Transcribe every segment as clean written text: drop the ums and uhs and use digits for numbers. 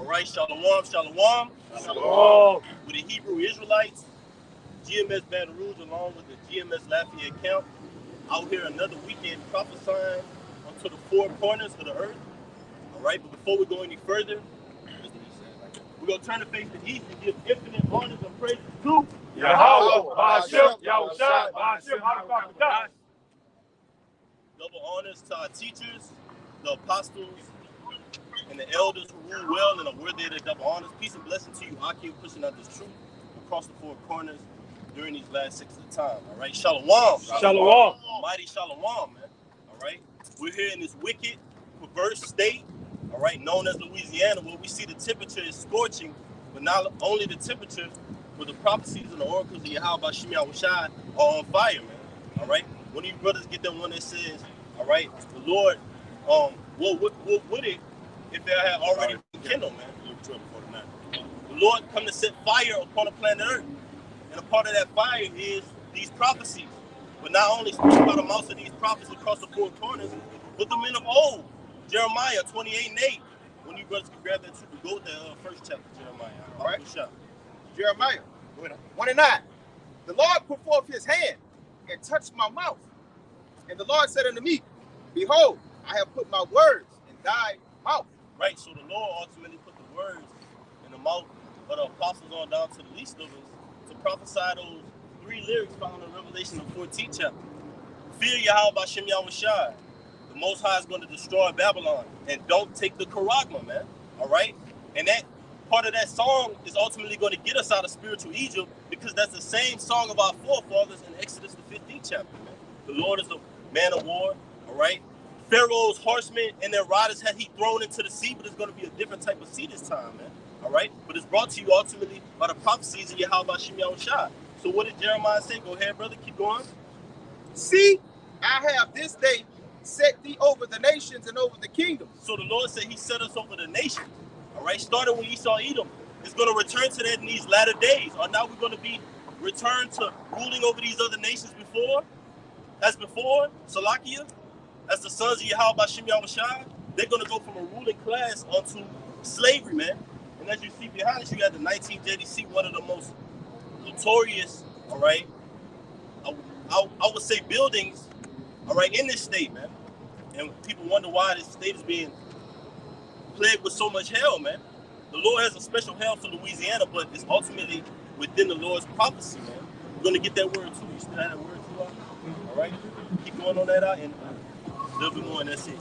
right, shalom, shalom. Shalom. With the Hebrew Israelites, GMS Baton Rouge, along with the GMS Lafayette camp, out here another weekend prophesying onto the four corners of the earth. All right, but before we go any further, we're going to turn the face to the east and give infinite honors and praise to Yahweh, Ba'ashem, Yahushua, Ba'ashem, Ha'akabah. Double honors to our teachers, the apostles, and the elders who rule well and are worthy of their double honors. Peace and blessing to you, Aki, pushing out this truth across the four corners during these last 6 of the time. All right, shalom. Shalom. Mighty shalom, man. All right, we're here in this wicked, perverse state, all right, known as Louisiana, where we see the temperature is scorching, but not only the temperature, but the prophecies and the oracles of Yahweh Shem Yahushai are on fire, man. All right, one of you brothers get that one that says, all right, the Lord, what would it if there had already been kindled, man? The Lord come to set fire upon the planet Earth, and a part of that fire is these prophecies. But not only speak about the mouths of these prophets across the four corners, but the men of old. Jeremiah 28:8. When you brothers can grab that truth, go with the first chapter, Jeremiah. All right. Jeremiah 1:9. The Lord put forth his hand and touched my mouth. And the Lord said unto me, behold, I have put my words in thy mouth. Right, so the Lord ultimately put the words in the mouth of the apostles on down to the least of us to prophesy those 3 lyrics found in Revelation, the 14th chapter. Fear Yahweh Shem Yahushai. The Most High is going to destroy Babylon. And don't take the charagma, man. All right? And that part of that song is ultimately going to get us out of spiritual Egypt, because that's the same song of our forefathers in Exodus, the 15th chapter, man. The Lord is the man of war, all right? Pharaoh's horsemen and their riders had he thrown into the sea, but it's going to be a different type of sea this time, man. All right? But it's brought to you ultimately by the prophecies of Yahweh Shem Yahushai. So what did Jeremiah say? Go ahead, brother. Keep going. See, I have this day set thee over the nations and over the kingdoms. So the Lord said he set us over the nations. All right? Starting when Esau Edom. It's going to return to that in these latter days. Or now we're going to be returned to ruling over these other nations before? Salakia? As the sons of Yahweh Shem Yahushai, they're going to go from a ruling class onto slavery, man. And as you see behind us, you got the 19th JDC, one of the most notorious, all right, I would say buildings, all right, in this state, man. And people wonder why this state is being plagued with so much hell, man. The Lord has a special hell for Louisiana, but it's ultimately within the Lord's prophecy, man. We're going to get that word too. You still have that word too, all right? Keep going on that out, and there'll be more, and that's it.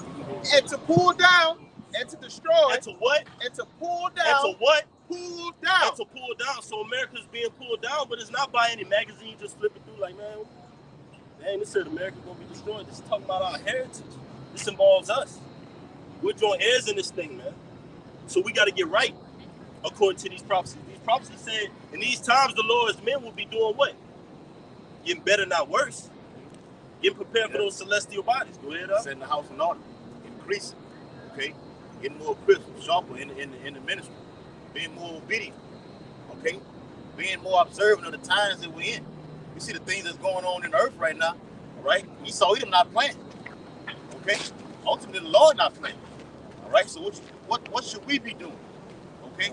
And to pull down, and to destroy. And to what? And to pull down. And to what? Pull down. And to pull down. So America's being pulled down, but it's not by any magazine just flipping through like, man, dang, this said America's going to be destroyed. This is talking about our heritage. This involves us. We're joint heirs in this thing, man. So we got to get right according to these prophecies. These prophecies said, in these times, the Lord's men will be doing what? Getting better, not worse. Getting prepared for those celestial bodies. Go ahead, up. Setting the house in order, increasing, okay? Getting more crisp, sharper in the ministry, being more obedient, okay? Being more observant of the times that we're in. You see the things that's going on in the earth right now, all right? You saw them not playing, okay? Ultimately, the Lord not playing, all right? So what should we be doing, okay?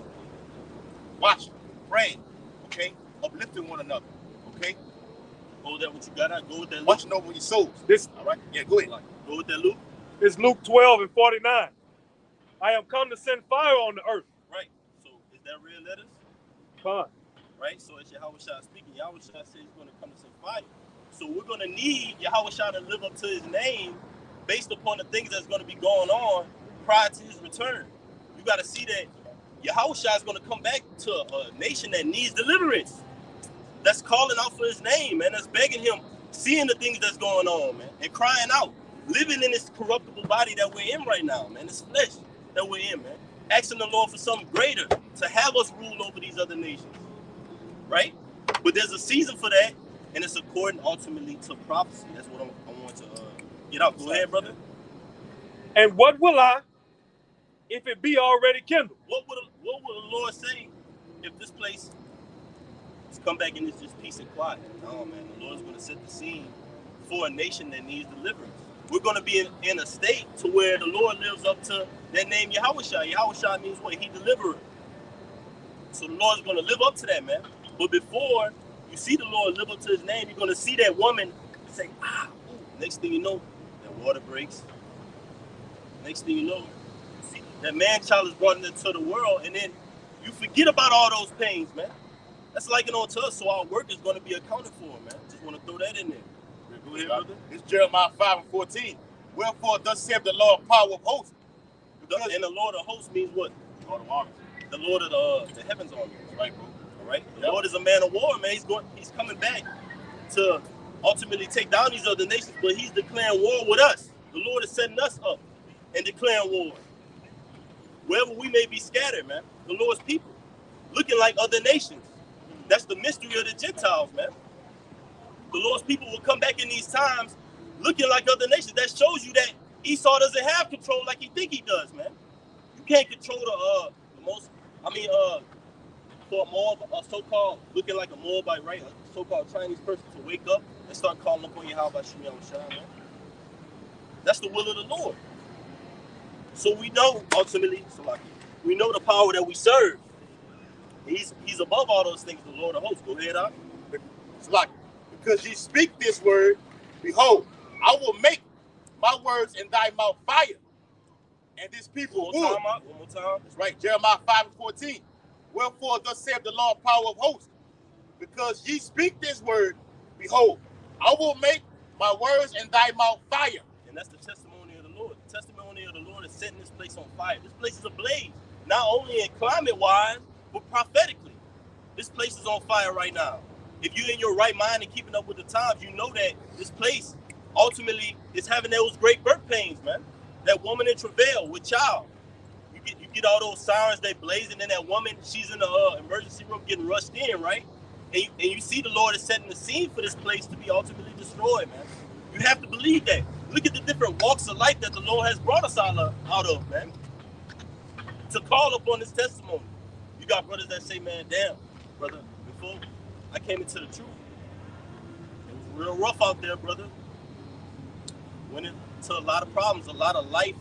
Watching, praying, okay? Uplifting one another, okay? Hold that what you got out. Go with that Luke. Watching over your souls. All right? Yeah, go ahead. Go with that Luke. It's Luke 12:49. I am come to send fire on the earth. Right. So is that real letters? Fine. Right. So it's Yahushua speaking. Yahushua says he's going to come to send fire. So we're going to need Yahushua to live up to his name based upon the things that's going to be going on prior to his return. You got to see that Yahushua is going to come back to a nation that needs deliverance. That's calling out for his name, man. That's begging him, seeing the things that's going on, man, and crying out, living in this corruptible body that we're in right now, man, this flesh that we're in, man. Asking the Lord for something greater, to have us rule over these other nations, right? But there's a season for that, and it's according ultimately to prophecy. That's what I want to get out. Go ahead, brother. And what will I, if it be already kindled? What would the Lord say if this place come back and it's just peace and quiet? No, man. The Lord's going to set the scene for a nation that needs deliverance. we're going to be in a state to where the Lord lives up to that name Yahushua. Yahushua means what? He deliverer. So the Lord's going to live up to that, man. But before you see the Lord live up to his name, you're going to see that woman say, ooh. Next thing you know, that water breaks. Next thing you know, that man-child is brought into the world, and then you forget about all those pains, man. That's likened on to us, so our work is going to be accounted for, man. Just want to throw that in there. Go ahead, brother. It's Jeremiah 5:14. Wherefore, thus saith the Lord, power of hosts. And the Lord of hosts means what? Lord of armies. The Lord of the heavens armies. Right, bro. All right. The Lord is a man of war, man. He's coming back to ultimately take down these other nations, but he's declaring war with us. The Lord is setting us up and declaring war. Wherever we may be scattered, man, the Lord's people, looking like other nations. That's the mystery of the Gentiles, man. The Lord's people will come back in these times looking like other nations. That shows you that Esau doesn't have control like he think he does, man. You can't control for a Moab, a so-called looking like a Moabite, right? A so-called Chinese person to wake up and start calling upon Yahweh Shemi Yahushua, man. That's the will of the Lord. So we know ultimately, we know the power that we serve. He's above all those things, the Lord of hosts. Go ahead, Ak. It's like, because ye speak this word, behold, I will make my words in thy mouth fire. And this people One more time. That's right, Jeremiah 5:14. Wherefore, thus saith the Lord, power of hosts, because ye speak this word, behold, I will make my words in thy mouth fire. And that's the testimony of the Lord. The testimony of the Lord is setting this place on fire. This place is ablaze, not only in climate-wise, but prophetically. This place is on fire right now. If you're in your right mind and keeping up with the times, you know that this place ultimately is having those great birth pains, man. That woman in travail with child. You get all those sirens, they blazing, and that woman, she's in the emergency room getting rushed in, right? And you see the Lord is setting the scene for this place to be ultimately destroyed, man. You have to believe that. Look at the different walks of life that the Lord has brought us out of, man. To call upon this testimony. You got brothers that say, man, damn, brother, before I came into the truth, it was real rough out there, brother. Went into a lot of problems, a lot of life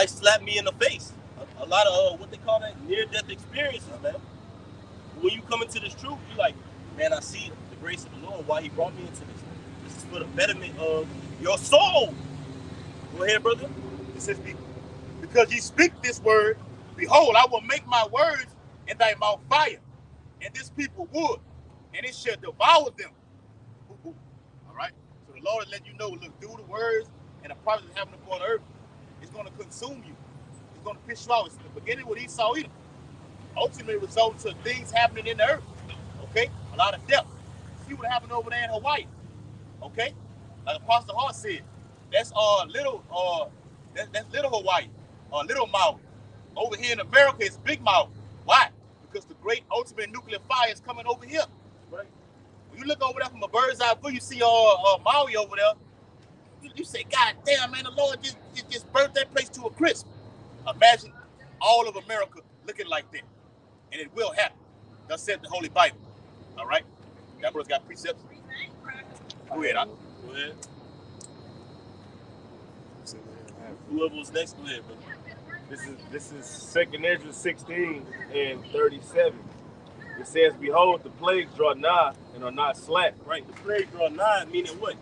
slapped me in the face. A lot of what they call that near-death experiences, man. When you come into this truth, you're like, man, I see the grace of the Lord, why he brought me into this. This is for the betterment of your soul. Go ahead, brother. It says, because ye speak this word, behold, I will make my words in thy mouth fire, and this people wood, and it shall devour them. All right? So the Lord let you know, look, through the words and the prophets that happen upon earth, it's going to consume you. It's going to piss you off. It's the beginning with Esau Edom. Ultimately results to things happening in the earth. Okay? A lot of death. See what happened over there in Hawaii. Okay? Like Apostle Hart said, that's little Hawaii, little Maui. Over here in America, it's big Maui. Why? Because the great ultimate nuclear fire is coming over here. Right? When you look over there from a bird's eye view, you see Maui over there. You say, God damn, man, the Lord just burnt that place to a crisp. Imagine all of America looking like that. And it will happen. Thus said the Holy Bible. All right? That brother's got precepts. Go ahead, Go ahead. Whoever was next, go ahead, brother. This is 2nd Ezra 16 and 37. It says, behold, the plagues draw nigh and are not slack. Right, the plagues draw nigh, meaning what?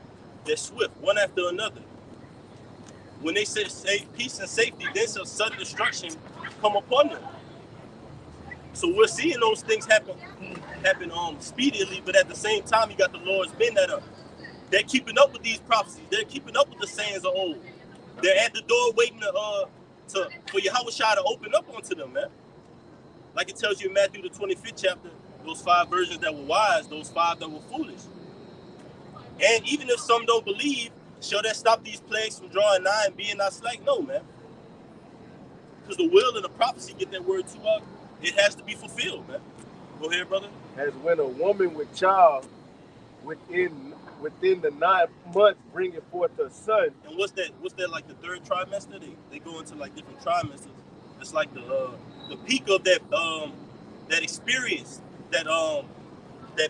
They're swift, one after another. When they say peace and safety, then some sudden destruction come upon them. So we're seeing those things happen speedily, but at the same time, you got the Lord's men that are they're keeping up with these prophecies. They're keeping up with the sayings of old. They're at the door waiting for Yahushua to open up onto them, man. Like it tells you in Matthew the 25th chapter, those 5 virgins that were wise, those 5 that were foolish. And even if some don't believe, shall that stop these plagues from drawing nigh and being not slack? No, man. Because the will and the prophecy get that word to us, it has to be fulfilled, man. Go ahead, brother. As when a woman with child within the 9 months bringing forth her son. And what's that like the 3rd trimester? They go into like different trimesters. It's like the peak of that experience, that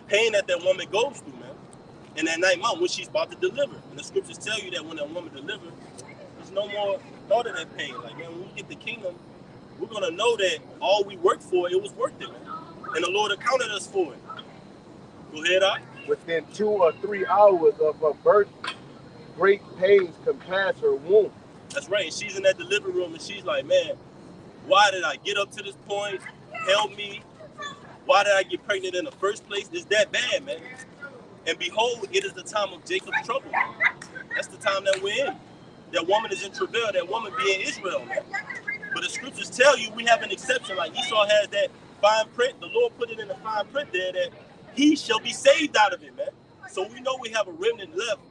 pain that woman goes through, man. in that ninth month when she's about to deliver. And the scriptures tell you that when a woman delivers, there's no more thought of that pain. Like, man, when we get the kingdom, we're going to know that all we worked for, it was worth it, man. And the Lord accounted us for it. Go ahead, I. Within 2 or 3 hours of her birth, great pains can pass her womb. That's right. And she's in that delivery room, and she's like, man, why did I get up to this point? Help me. Why did I get pregnant in the first place? It's that bad, man. And behold, it is the time of Jacob's trouble. That's the time that we're in. That woman is in travail, that woman being Israel, man. But the scriptures tell you we have an exception. Like Esau has that fine print. The Lord put it in the fine print there that he shall be saved out of it, man. So we know we have a remnant left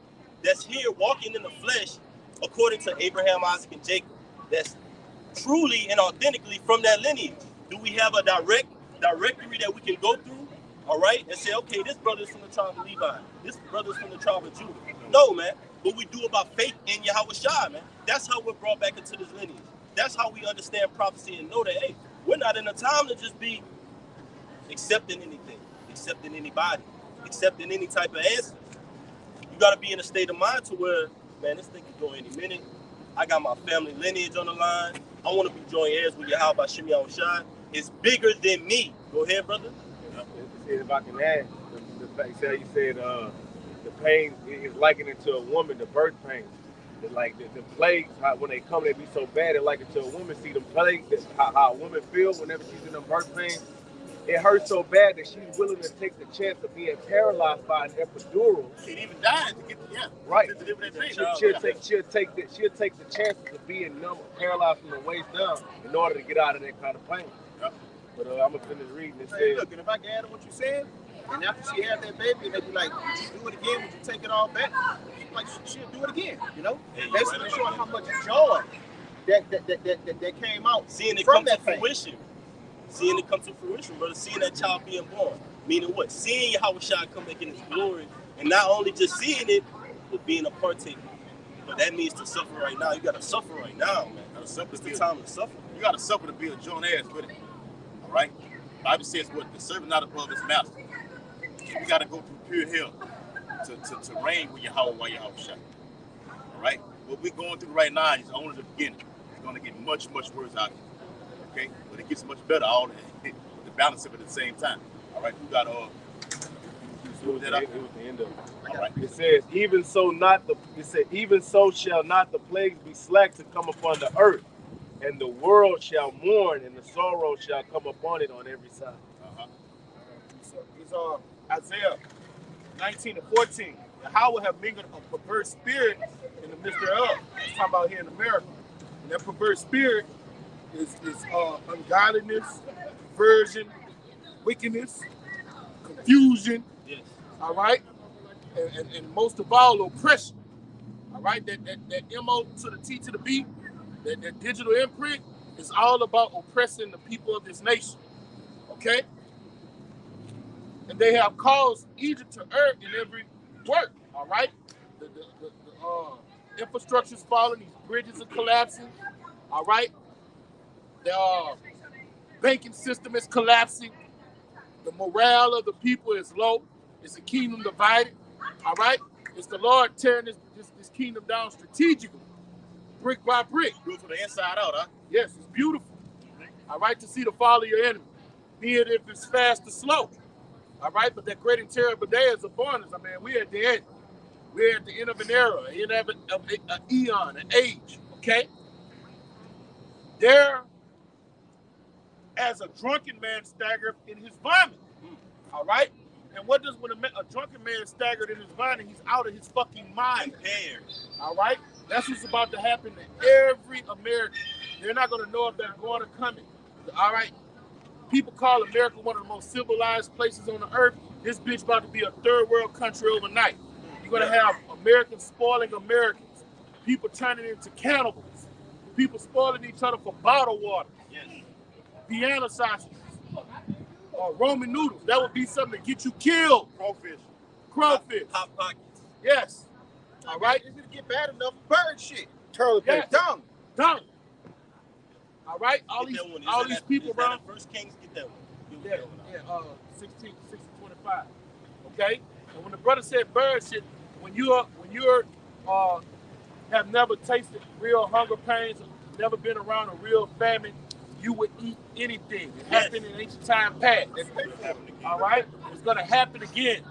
that's here walking in the flesh according to Abraham, Isaac, and Jacob. That's truly and authentically from that lineage. Do we have a directory that we can go through, all right, and say, okay, this brother is from the tribe of Levi, this brother is from the tribe of Judah? No, man. But we do about faith in Yahweh Shai, man. That's how we're brought back into this lineage. That's how we understand prophecy and know that, hey, we're not in a time to just be accepting anything, accepting anybody, accepting any type of answer. You got to be in a state of mind to where, man, this thing can go any minute. I got my family lineage on the line. I want to be joint heirs with Yahweh Bashem Yahweh Shai. It's bigger than me. Go ahead, brother. If I can add, the fact that you said the pain is likened it to a woman, the birth pain. Like the plagues, when they come, they be so bad. They like it to a woman. See them plagues, how a woman feels whenever she's in them birth pains. It hurts so bad that she's willing to take the chance of being paralyzed by an epidural. She'd even die to get right. To deliver that baby. She'll take the chances of being numb, paralyzed from the waist down, in order to get out of that kind of pain. Yep. But I'm gonna finish reading. It Hey, says, look, and if I can add on what you said, and after she had that baby, and they be like, would you do it again? Would you take it all back? Like, she'll do it again, you know? Basically showing how much joy that came out seeing it from come that to fruition. Seeing it come to fruition, brother. Seeing that child being born. Meaning what? Seeing Yahweh Shai come back in his glory. And not only just seeing it, but being a partaker. But that means to suffer right now. You got to suffer right now, man. It's the time to suffer. You got to suffer to be a joint heirs with it. All right? The Bible says what? The servant not above his master. You got to go through pure hell to reign with Yahweh while Yahweh Shai. All right? What we're going through right now is only the beginning. It's going to get much, much worse out here. Okay? But it gets much better all the balance of it at the same time. All right? You got to it was the end of it. All right. It says, even so shall not the plagues be slack to come upon the earth, and the world shall mourn, and the sorrow shall come upon it on every side. It's Isaiah 19:14. Yahweh have mingled a perverse spirit in the midst thereof. It's talking about here in America. And that perverse spirit is ungodliness, perversion, wickedness, confusion. Yes. All right? And most of all, oppression. All right? That MO to the T to the B, that digital imprint is all about oppressing the people of this nation. Okay? And they have caused Egypt to err in every work. All right? The infrastructure's falling, these bridges are collapsing. All right? The banking system is collapsing. The morale of the people is low. It's a kingdom divided. All right? It's the Lord tearing this kingdom down strategically, brick by brick. Do it from the inside out, huh? Yes, it's beautiful. All right, to see the fall of your enemy, be it if it's fast or slow. All right, but that great and terrible day is upon us. I mean, we're at the end. We're at the end of an era, an eon, an age. Okay? There, as a drunken man staggered in his vomit. All right? And what does when a drunken man staggered in his vomit? He's out of his fucking mind. All right? That's what's about to happen to every American. They're not going to know if they're going or coming. All right? People call America one of the most civilized places on the earth. This bitch about to be a third world country overnight. You're going to have Americans spoiling Americans. People turning into cannibals. People spoiling each other for bottled water. Yes. Vienna sausages. Roman noodles. That would be something to get you killed. Crawfish. Hot pockets. Yes. All right? It's going to get bad enough. Bird shit. Turtle Yes. Dung. All right? All Get these people, bro. First Kings, get that one. Yeah, 1625. Okay? And when the brother said bird shit, when you're have never tasted real hunger pains, never been around a real famine, you would eat anything. It happened in ancient time past. All right? It's going to happen again.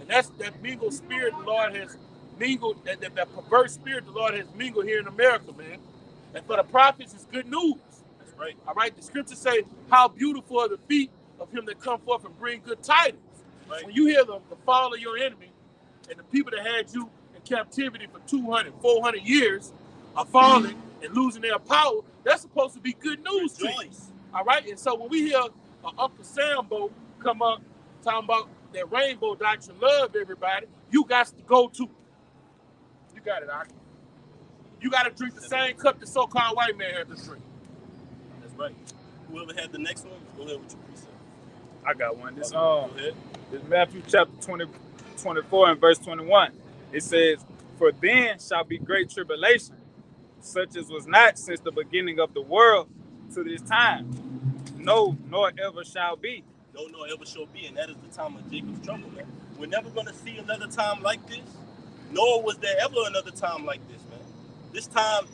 And that's that mingled spirit the Lord has mingled, that perverse spirit the Lord has mingled here in America, man. And for the prophets, it's good news. That's right. All right? The scriptures say, how beautiful are the feet of him that come forth and bring good tidings. Right. When you hear the fall of your enemy and the people that had you in captivity for 200, 400 years are falling and losing their power, that's supposed to be good news to you. All right? And so when we hear Uncle Sambo come up talking about that rainbow doctrine, love everybody, you got to go to. You got it, Aki. You got to drink the same cup the so-called white man had to drink. That's right. Whoever had the next one, go ahead with your precept. I got one. This Matthew chapter 24 and verse 21. It says, for then shall be great tribulation, such as was not since the beginning of the world to this time. No, nor ever shall be. No, nor ever shall be. And that is the time of Jacob's trouble, man. We're never going to see another time like this. Nor was there ever another time like this, man. This time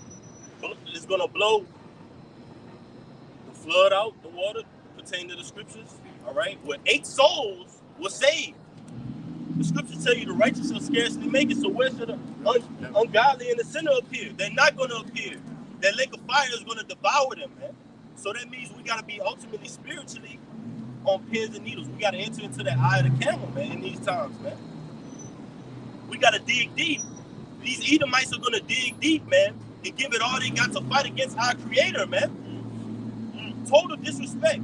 is going to blow the flood out, the water pertaining to the scriptures, all right? Where 8 souls were saved. The scriptures tell you the righteous shall scarcely make it. So where should the ungodly and the sinner appear? They're not going to appear. That lake of fire is going to devour them, man. So that means we got to be ultimately spiritually on pins and needles. We got to enter into that eye of the camel, man, in these times, man. We got to dig deep. These Edomites are going to dig deep, man, and give it all they got to fight against our creator, man. Total disrespect.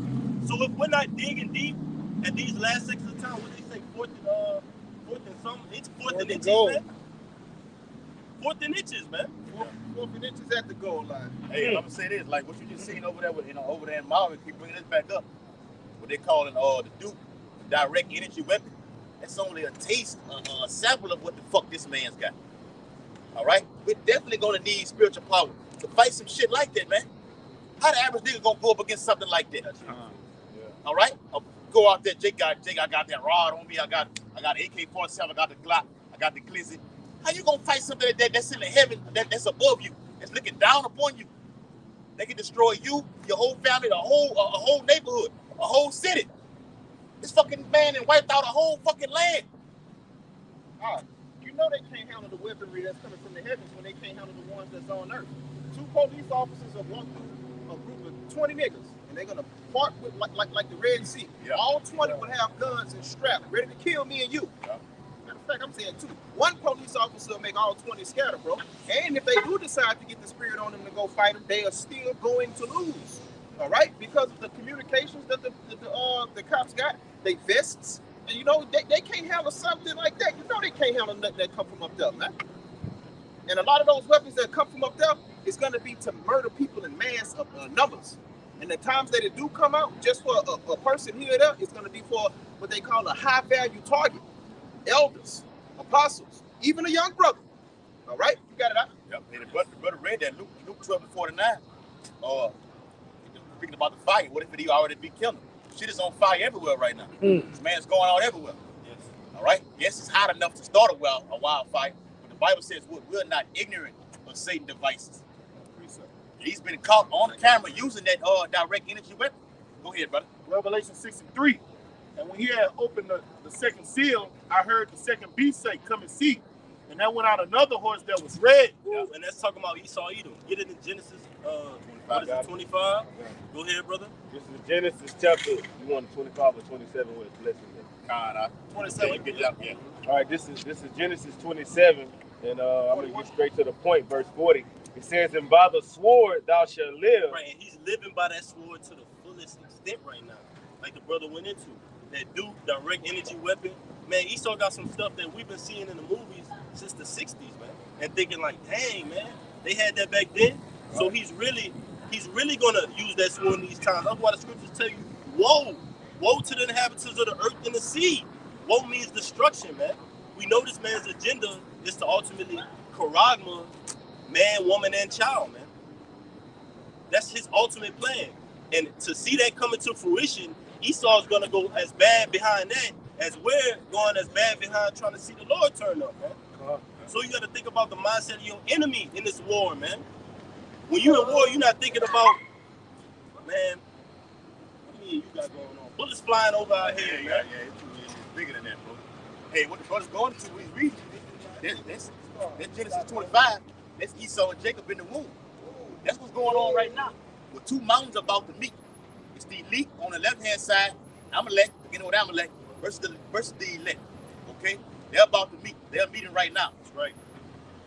So if we're not digging deep at these last sections of time, what they say, fourth and something, it's fourth and inches, man. Fourth and inches, man. Fourth and inches at the goal line. Hey, I'm gonna say this, like what you just seen over there with, over there in Maui, keep bringing this back up. What they calling the Duke direct energy weapon. That's only a taste, a sample of what the fuck this man's got. All right, we're definitely gonna need spiritual power to fight some shit like that, man. How the average nigga gonna go up against something like that? All right, I'll go out there. Jake, I got that rod on me. I got AK-47. I got the Glock. I got the Glizzy. How you gonna fight something that's in the heaven, that's above you, that's looking down upon you? They can destroy you, your whole family, a whole neighborhood, a whole city. This fucking man and wiped out a whole fucking land. You know they can't handle the weaponry that's coming from the heavens when they can't handle the ones that's on earth. 2 police officers have walked through a group of 20 niggas, and they're gonna part with like the Red Sea. Yeah. All 20 would have guns and straps, ready to kill me and you. Yeah. Matter of fact, I'm saying 2. 1 police officer will make all 20 scatter, bro. And if they do decide to get the spirit on them to go fight them, they are still going to lose. All right, because of the communications that the cops got, they vests, and you know they can't handle something like that. You know they can't handle nothing that come from up there, man. And a lot of those weapons that come from up there is going to be to murder people in mass numbers. And the times that it do come out, just for a person here or there, it's going to be for what they call a high value target. Elders, apostles, even a young brother. All right, you got it out. Yep. And the brother read that Luke 12:49. Speaking about the fire, what if he already be killing? Shit is on fire everywhere right now. This man's going out everywhere. Yes. All right. Yes, it's hot enough to start a wildfire, but the Bible says we're not ignorant of Satan's devices. He's been caught on camera using that direct energy weapon. Go ahead, brother. Revelation 63. And when he had opened the second seal, I heard the second beast say, come and see. And that went out another horse that was red. Yeah, and that's talking about Esau Edom. Get it in Genesis 25. Go ahead, brother. This is Genesis chapter, you want 25 or 27 with a blessing there? 27. Yeah. All right, this is Genesis 27, and I'm going to get straight to the point, verse 40. It says, and by the sword thou shalt live. Right, and he's living by that sword to the fullest extent right now. Like the brother went into. That Duke direct energy weapon. Man, Esau got some stuff that we've been seeing in the movies since the 60s, man. And thinking like, dang, man, they had that back then. Right. So he's really gonna use that sword in these times. That's why the scriptures tell you, woe to the inhabitants of the earth and the sea. Woe means destruction, man. We know this man's agenda is to ultimately charagma man, woman, and child, man. That's his ultimate plan. And to see that coming to fruition, Esau's gonna go as bad behind that as we're going as bad behind trying to see the Lord turn up, man. So you got to think about the mindset of your enemy in this war, man. When you're in war, you're not thinking about, man, what do you got going on? Bullets flying over our head, man. Yeah, it's bigger than that, bro. Hey, what the brother's going to, we read. That's Genesis 25. That's Esau and Jacob in the womb. That's what's going on right now. With two mountains about to meet. It's the elite on the left-hand side, Amalek, beginning with Amalek, versus the elect. Okay? They're about to meet. They're meeting right now. That's right.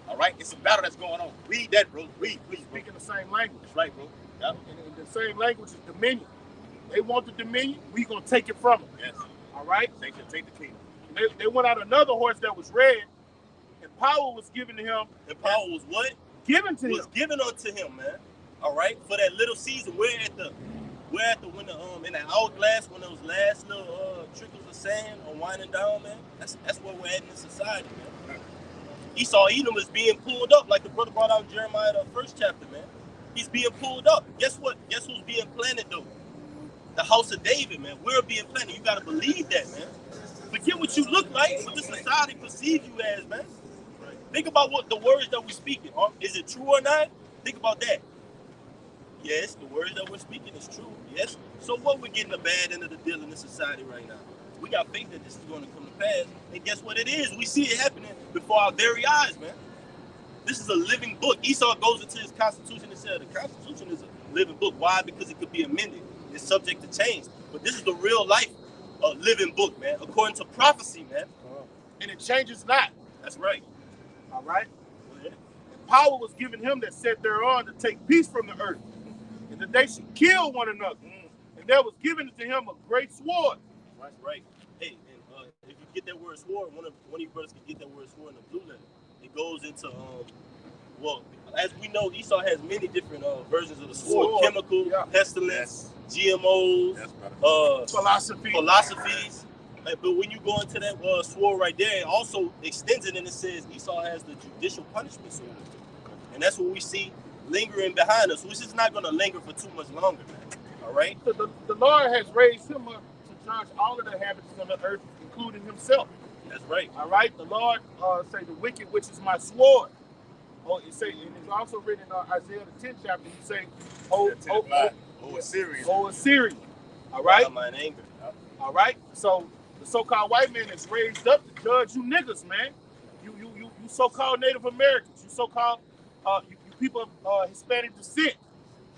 All right? It's a battle that's going on. Read that, bro. Read, please, bro. Speaking the same language. That's right, bro. Yep. And the same language is dominion. They want the dominion, we gonna take it from them. Yes. All right? Take the kingdom. They went out another horse that was red, and power was given to him. And power was what? Given to him. Was given unto him, man. All right? For that little season, we're at the when in the hourglass, when those last little trickles of sand are winding down, man. That's where we're at in society, man. Esau Edom is being pulled up, like the brother brought out in Jeremiah, the first chapter, man. He's being pulled up. Guess what? Guess who's being planted, though? The house of David, man. We're being planted. You got to believe that, man. Forget what you look like, what the society perceives you as, man. Think about what the words that we're speaking. Is it true or not? Think about that. Yes, the words that we're speaking is true. Yes. So what, we're getting the bad end of the deal in this society right now. We got faith that this is going to come to pass. And guess what it is? We see it happening before our very eyes, man. This is a living book. Esau goes into his constitution and says the Constitution is a living book. Why? Because it could be amended. It's subject to change. But this is the real life living book, man, according to prophecy, man. And it changes not. That's right. All right? And power was given him that sat thereon to take peace from the earth, and that they should kill one another. And there was given to him a great sword. That's right. Hey, and if you get that word sword, one of you brothers can get that word sword in the blue letter. It goes into, well, as we know, Esau has many different versions of the sword. Chemical, pestilence, GMOs, philosophies. But when you go into that sword right there, it also extends it and it says Esau has the judicial punishment sword. And that's what we see lingering behind us, which is not going to linger for too much longer, man. All right? So the Lord has raised him up to judge all of the inhabitants of the earth, including himself. That's right. All right? The Lord say the wicked, which is my sword. And it's also written in Isaiah the 10th chapter. He say, Assyrian. All right? My anger. All right? So the so-called white man is raised up to judge you niggas, man. You so-called Native Americans. You so-called you people of Hispanic descent.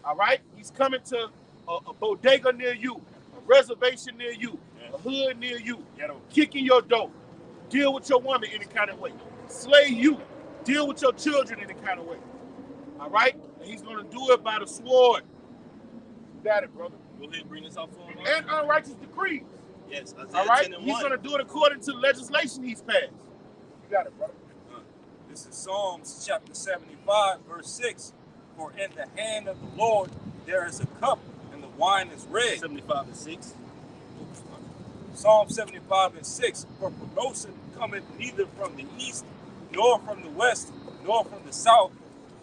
All right? He's coming to a bodega near you, a reservation near you, a hood near you, kicking your door, deal with your woman any kind of way, slay you, deal with your children any kind of way. All right? And he's going to do it by the sword. You got it, brother. Go ahead and bring this out for him. And unrighteous decrees. Yes, all right? He's going to do it according to the legislation he's passed. You got it, brother. This is Psalms chapter 75, verse 6. For in the hand of the Lord there is a cup, and the wine is red. 75 and 6. Psalm 75 and 6. For promotion cometh neither from the east, nor from the west, nor from the south,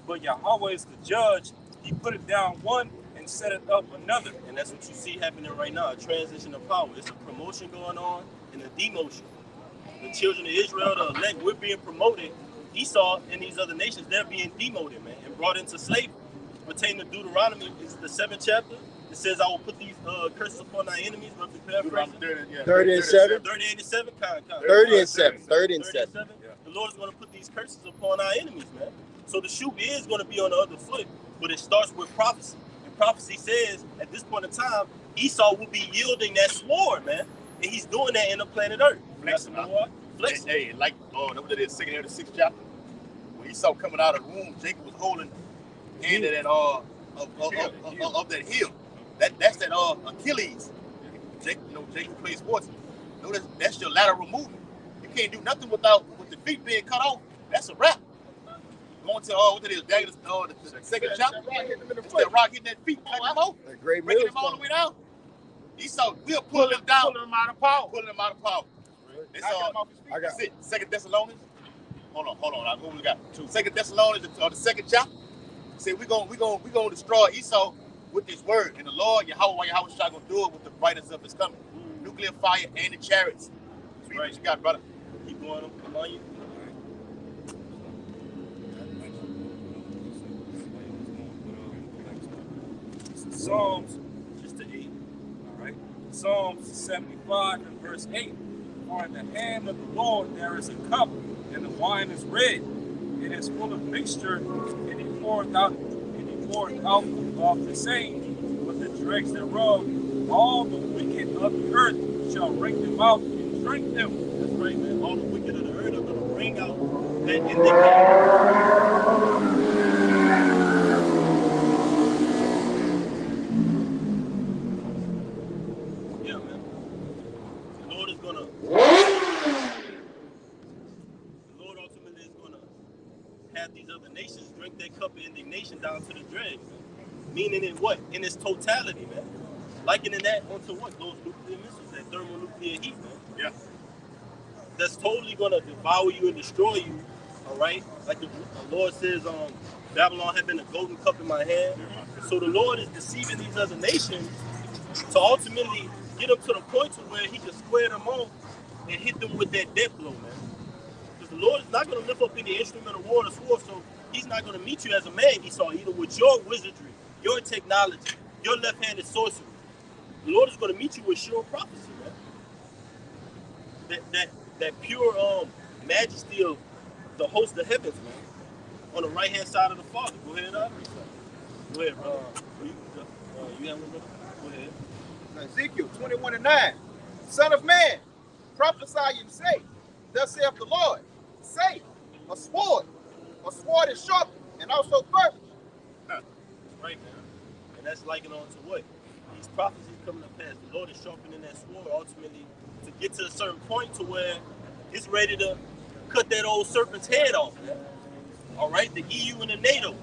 but Yahweh is the judge. He put it down one and set it up another. And that's what you see happening right now, a transition of power. It's a promotion going on and a demotion. The children of Israel, the elect, we're being promoted. Esau and these other nations, they're being demoted, man, and brought into slavery. Pertaining to Deuteronomy, it's the 7th chapter. It says, I will put these curses upon thy enemies. 30 and 7. 30 and 7. 30 and 7. 30 and 7. The Lord is going to put these curses upon our enemies, man. So the shoe is going to be on the other foot, but it starts with prophecy. And prophecy says, at this point in time, Esau will be yielding that sword, man. And he's doing that in the planet Earth. Flexing. Hey, like that is second of the 6th chapter. When Esau coming out of the womb, Jacob was holding the end of that of that hill. That's that Achilles. Jacob plays sports. That's your lateral movement. You can't do nothing with the feet being cut off. That's a wrap. Going to what it is, the second chapter. That rock hitting that feet, breaking him all the way down. Esau, we'll pull him down, pulling him out of power. It's that's it. 2 Thessalonians. Hold on. What we got? 2 Thessalonians, the 2nd chapter. Say we're gonna destroy Esau with this word, and the Lord Yahweh Shai gonna do it with the brightness of his coming, nuclear fire and the chariots. Read what you got, brother. Keep going. Come on, you. Psalms, just to 8. All right. Psalms 75 and verse 8. For in the hand of the Lord there is a cup, and the wine is red. It is full of mixture, and he poured out of the same with the dregs thereof. All the wicked of the earth shall wring them out and drink them. That's right, man. All the wicked of the earth are gonna bring out that indignation. The Lord ultimately is gonna have these other nations drink their cup of indignation down to the dregs. Meaning in what? In its totality, man. Likening that onto what? Those nuclear missiles, that thermonuclear heat, man. Yeah. That's totally gonna devour you and destroy you. All right. Like the Lord says, Babylon had been a golden cup in my hand. So the Lord is deceiving these other nations to ultimately get them to the point to where he can square them off and hit them with that death blow, man. Because the Lord is not going to lift up any instrument of war or sword, so he's not going to meet you as a man, Esau, either with your wizardry, your technology, your left-handed sorcery. The Lord is going to meet you with sure prophecy, man. That pure majesty of the host of heavens, man. On the right-hand side of the Father. Go ahead, Go ahead, bro. You have one, brother? Go ahead. Ezekiel 21 and 9. Son of man, prophesy and say, thus saith the Lord, say, a sword is sharp and also fervent. That's right, man. And that's likened on to what? These prophecies coming to pass. The Lord is sharpening that sword ultimately to get to a certain point to where it's ready to cut that old serpent's head off, man. All right, the EU and the NATO,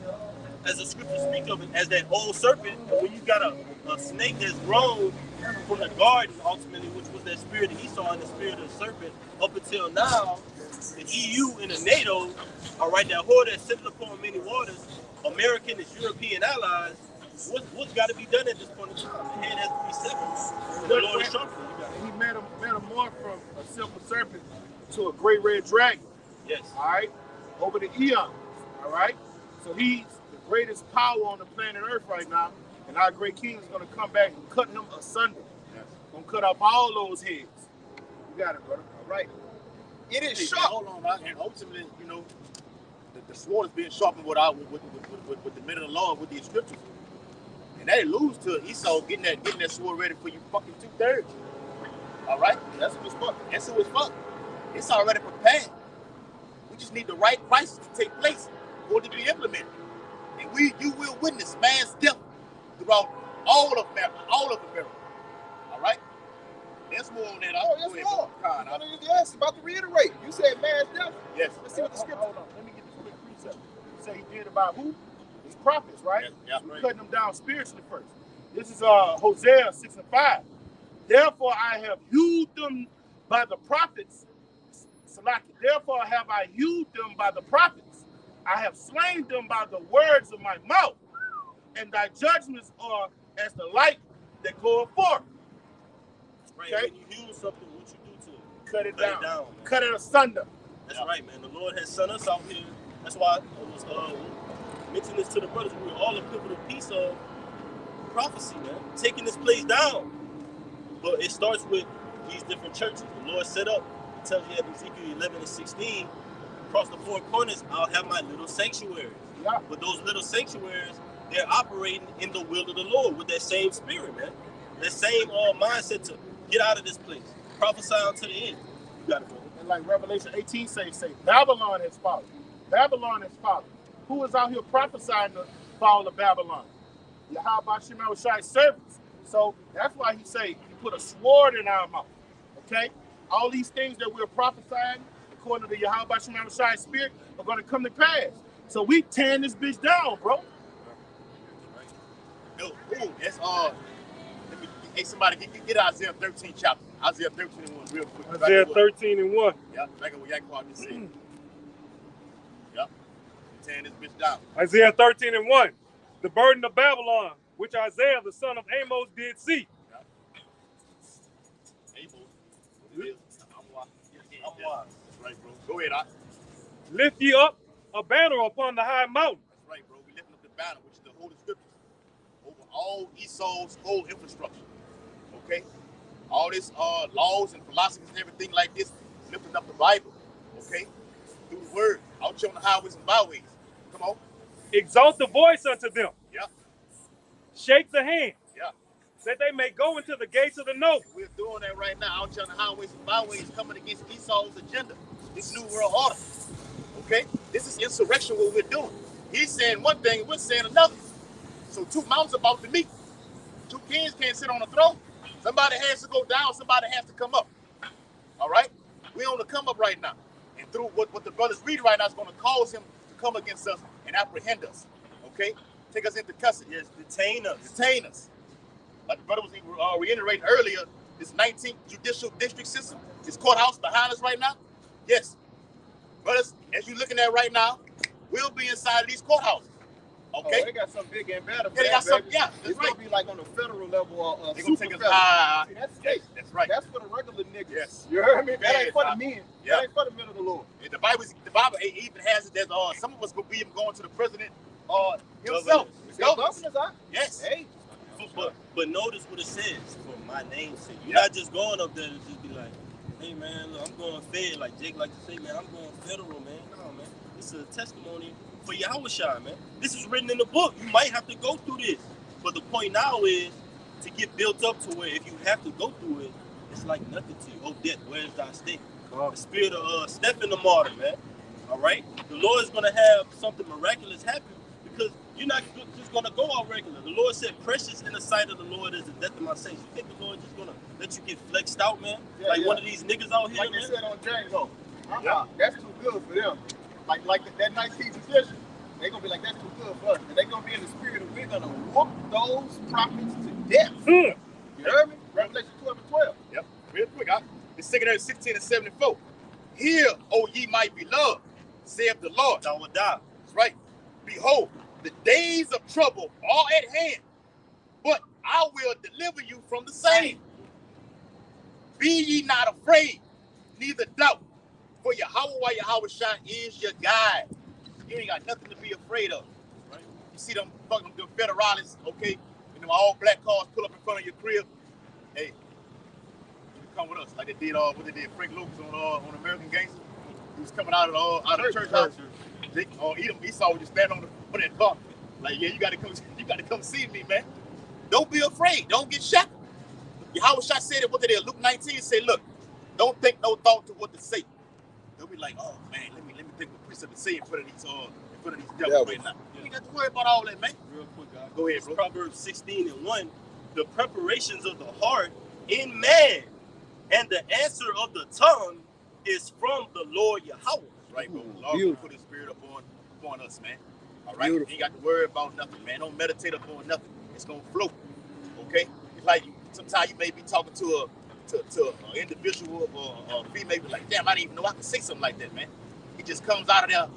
as the scriptures speak of it, as that old serpent. And when you got a snake that's grown from the garden, ultimately, which was that spirit of Esau and the spirit of the serpent, up until now, the EU and the NATO, all right, that whore that sits upon many waters, American and European allies, what's got to be done at this point in time? The head has to be severed. The Lord is sharpening. He metamorphed from a simple serpent to a great red dragon. Yes. All right, over the eons. All right, so he's the greatest power on the planet Earth right now, and our great king is going to come back and cut him asunder. Yes. Going to cut off all those heads. You got it, brother. All right. It is Hey, sharp. hold on, right? And ultimately, you know, the sword is being sharpened with the men of the law, with the scriptures. And that alludes to Esau getting that sword ready for you fucking 2/3. All right? That's what it's for. That's what it's for. It's already prepared. We just need the right crisis to take place for it to be implemented. And you will witness mass death throughout all of America. All right? There's more on that. Yes, more. Yes, about to reiterate. You said mass death. Yes. Let's see what the scripture. Hold on. Let me get this quick precept. You say he did about who? His prophets, right? Yeah, So right. cutting them down spiritually first. This is Hosea 6 and 5. Therefore I have hewed them by the prophets. Therefore have I hewed them by the prophets. I have slain them by the words of my mouth. And thy judgments are as the light that goeth forth. Right. Okay? When you heal something, what you do to it? Cut it down. Man. Cut it asunder. That's right, man. The Lord has sent us out here. That's why I was mentioning this to the brothers. We're all a pivotal piece of prophecy, man. Taking this place down. But it starts with these different churches. The Lord set up, he tells you in Ezekiel 11 and 16, across the four corners, I'll have my little sanctuaries. Yeah. But those little sanctuaries, they're operating in the will of the Lord with that same spirit, man. That same mindset to get out of this place. Prophesy unto the end. You got it, brother. And like Revelation 18 say Babylon has fallen. Babylon has fallen. Who is out here prophesying the fall of Babylon? Yahweh Shemel servants. So that's why he say he put a sword in our mouth. Okay? All these things that we're prophesying, according to the Yahweh Shemel spirit, are going to come to pass. So we tearing this bitch down, bro. No, that's hey, somebody get Isaiah 13 chapter. Isaiah 13 and 1 real quick. Isaiah 13 and 1. Yeah, back at what Yaquan just said. Yep. Tearing this bitch down. Isaiah 13 and 1. The burden of Babylon, which Isaiah the son of Amos did see. Amos. I'm wise. That's right, bro. Go ahead, Doc. Lift ye up a banner upon the high mountain. That's right, bro. We lifting up the banner, which is the Holy Scriptures, over all Esau's whole infrastructure. Okay? All this laws and philosophies and everything like this, lifting up the Bible. Okay? Through the word, out here on the highways and byways. Come on. Exalt the voice unto them. Yeah. Shake the hand. Yeah. That they may go into the gates of the noble. We're doing that right now out here on the highways and byways, coming against Esau's agenda. This new world order. Okay? This is insurrection, what we're doing. He's saying one thing, we're saying another. So two mountains about to meet. Two kings can't sit on a throne. Somebody has to go down, somebody has to come up. All right? We're on the come up right now. And through what the brothers read right now is going to cause him to come against us and apprehend us. Okay? Take us into custody. Yes, detain us. Detain us. Like the brother was reiterating earlier, this 19th judicial district system, this courthouse behind us right now. Yes. Brothers, as you're looking at right now, we'll be inside of these courthouses. Okay? Oh, they got something big and better. Yeah, they got something, yeah, that's it's right. gonna be like on the federal level or They're going to take us federal. high. See, that's state. That's right. That's for the regular niggas. Yes. You heard me? That Yeah, ain't for the Doc. men. Yeah. That ain't for the men of the Lord. And the Bible even has it that some of us could be going to the president himself. Is that governors, huh? Yes. Hey. But notice what it says for my name's sake. You're Yeah. not just going up there to just be like, hey man, look, I'm going fed. Like Jake like to say, man, I'm going federal, man. No, man. This is a testimony for Yahushua, man. This is written in the book. You might have to go through this. But the point now is to get built up to where if you have to go through it, it's like nothing to you. Oh, death, where's thy sting? The spirit of Stephen the martyr, man. All right? The Lord is going to have something miraculous happen because you're not just going to go out regular. The Lord said, precious in the sight of the Lord is the death of my saints. You think the Lord just going to let you get flexed out, man? Yeah, like yeah. one of these niggas out here, Like man? they said on James, oh, Yeah. that's too good for them. Like that 19th edition, they're going to be like, that's too good for us. And they're going to be in the spirit of, we're going to whoop those prophets to death. You heard me? Revelation 12 and 12. Yep. Real quick, it's 16 and 74. Hear, O ye my beloved, saith the Lord. Thou will die. That's right. Behold, the days of trouble are at hand, but I will deliver you from the same. Be ye not afraid, neither doubt, for Yahushua is your guide. You ain't got nothing to be afraid of. Right? You see them fucking the federalists, okay, and them all black cars pull up in front of your crib. Hey, you come with us like they did what they did Frank Lucas on American Gangster. He was coming out of the church house. Esau would just stand on that car. Like, yeah, you gotta come see me, man. Don't be afraid. Don't get shackled. Yahushua said it, what did they Luke 19 said, look, don't think no thought to what to say. They'll be like, oh man, let me think what precept to say in front of these devils right now. You ain't got to worry about all that, man. Real quick, guys. Go ahead, bro. Proverbs 16 and 1. The preparations of the heart in man and the answer of the tongue is from the Lord Yahweh. Right, bro. The Lord will put his spirit upon us, man. All right? You ain't got to worry about nothing, man. Don't meditate upon nothing. It's going to flow. Okay? It's like sometimes you may be talking to an individual or a female, be like, damn, I didn't even know I could say something like that, man. It just comes out of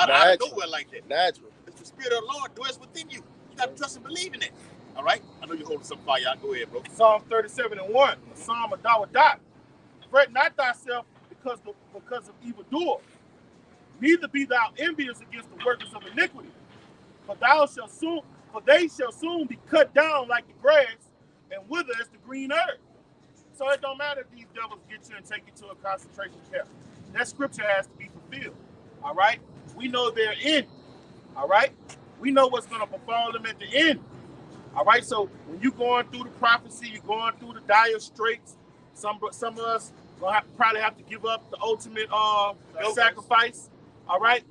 nowhere like that. Natural. It's the spirit of the Lord dwells within you. You got to trust and believe in it. All right? I know you're holding something by y'all. Go ahead, bro. Psalm 37 and 1, a psalm of Dawadat. Fret not thyself because of evildoers, neither be thou envious against the workers of iniquity. For they shall soon be cut down like the grass and wither as the green herb. So it don't matter if these devils get you and take you to a concentration camp. That scripture has to be fulfilled. All right? We know their end. All right? We know what's going to befall them at the end. All right? So when you're going through the prophecy, you're going through the dire straits, some of us gonna probably have to give up the ultimate sacrifice. All right?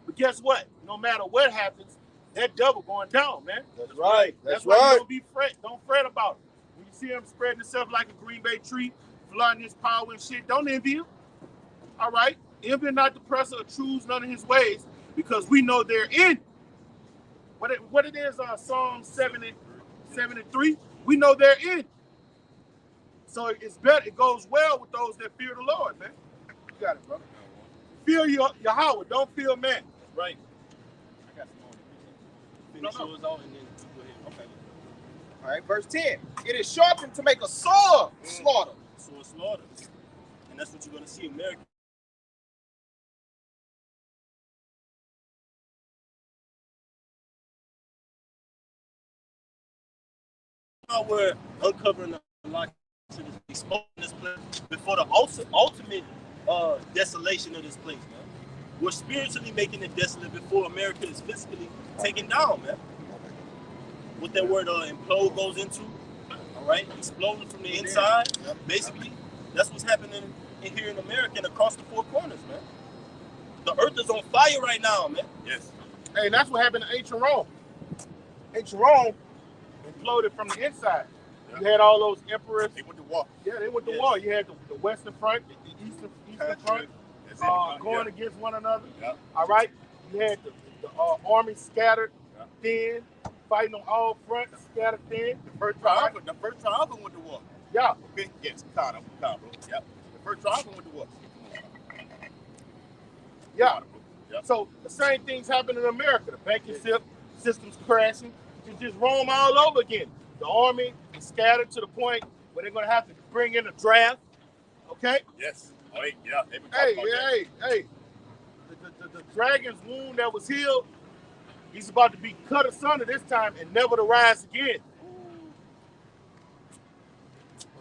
But guess what? No matter what happens, that devil going down, man. That's right. That's why you don't fret about it. When you see him spreading himself like a Green Bay tree, flaunting his power and shit, don't envy him. All right? Envy not the oppressor or choose none of his ways, because we know they're in. What it is, Psalm 73, we know they're in. So it's better. It goes well with those that fear the Lord, man. You got it, brother. Fear Yahweh. Don't fear man. Right. I got some more. Finish yours out and then go ahead. Okay. All right, verse 10. It is sharpened to make a sword slaughter. So it's slaughter. And that's what you're going to see in America. we're uncovering a lot of exposing this place before the ultimate desolation of this place, man. We're spiritually making it desolate before America is physically taken down, man. What that word implode goes into, all right? Exploding from the inside, basically. That's what's happening in here in America and across the four corners, man. The earth is on fire right now, man. Yes. Hey, that's what happened in ancient Rome. Ancient Rome imploded from the inside. You had all those emperors. They went to war. Yeah, they went to war. You had the western front, the eastern front, going against one another. All right. You had the army scattered thin, fighting on all fronts, scattered thin. The first triumphant went to war. Yeah. Okay. Yes. Bro. Yep. The first triumphant went to war. Yeah. So the same things happen in America. The banking system's crashing. It's just Rome all over again. The army is scattered to the point where they're going to have to bring in a draft. Okay? Yes. Oh, yeah. Hey. The dragon's wound that was healed, he's about to be cut asunder this time and never to rise again.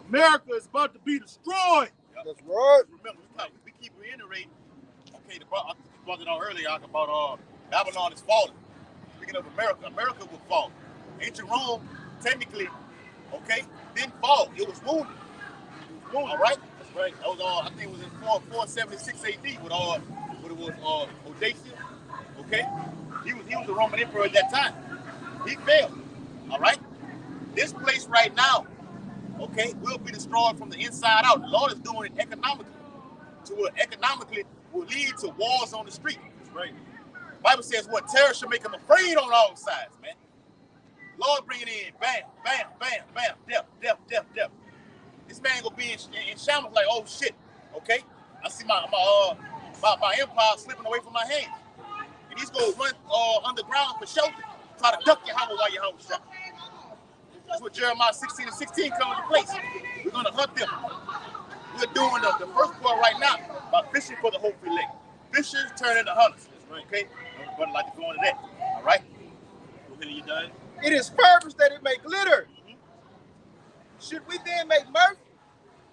America is about to be destroyed. Yep. That's right. Remember, we keep reiterating. Okay, I brought it out earlier about Babylon is falling. Speaking of America will fall. Ancient Rome, technically, okay, didn't fall. It was wounded. All right? That's right. That was I think it was in 476 AD with what it was, Odysseus. Okay? He was the Roman emperor at that time. He failed. All right? This place right now, okay, will be destroyed from the inside out. The Lord is doing it economically. To where economically will lead to wars on the street. That's right. The Bible says what terror should make them afraid on all sides, man. Lord bring it in, bam, bam, bam, bam, death. This man gonna be in shambles like, oh shit, okay? I see my empire slipping away from my hands. And he's gonna run underground for shelter, try to duck your house while your house shut. That's what Jeremiah 16:16 comes into place. We're gonna hunt them. We're doing the first part right now by fishing for the whole fillet. Fishers turn into hunters. Right. Okay? Nobody like to go into that. All right? Okay, you done? It is furbished that it may glitter. Should we then make mercy?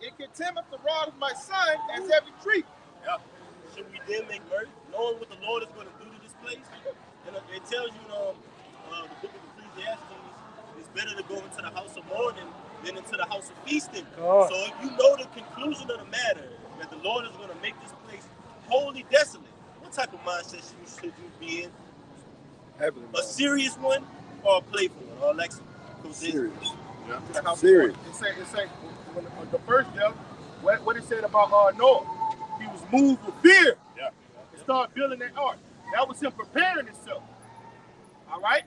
It contemneth the rod of my son as every tree. Yeah. Should we then make mercy, knowing what the Lord is going to do to this place? And it tells you the book of Ecclesiastes, it's better to go into the house of mourning than into the house of feasting. So if you know the conclusion of the matter, that the Lord is going to make this place wholly desolate, what type of mindset should you be in? A serious one or a playful one? Or like serious. Yeah. Serious. It say when the first death, what it said about Noah, he was moved with fear. Yeah. And started building that ark. That was him preparing himself. All right?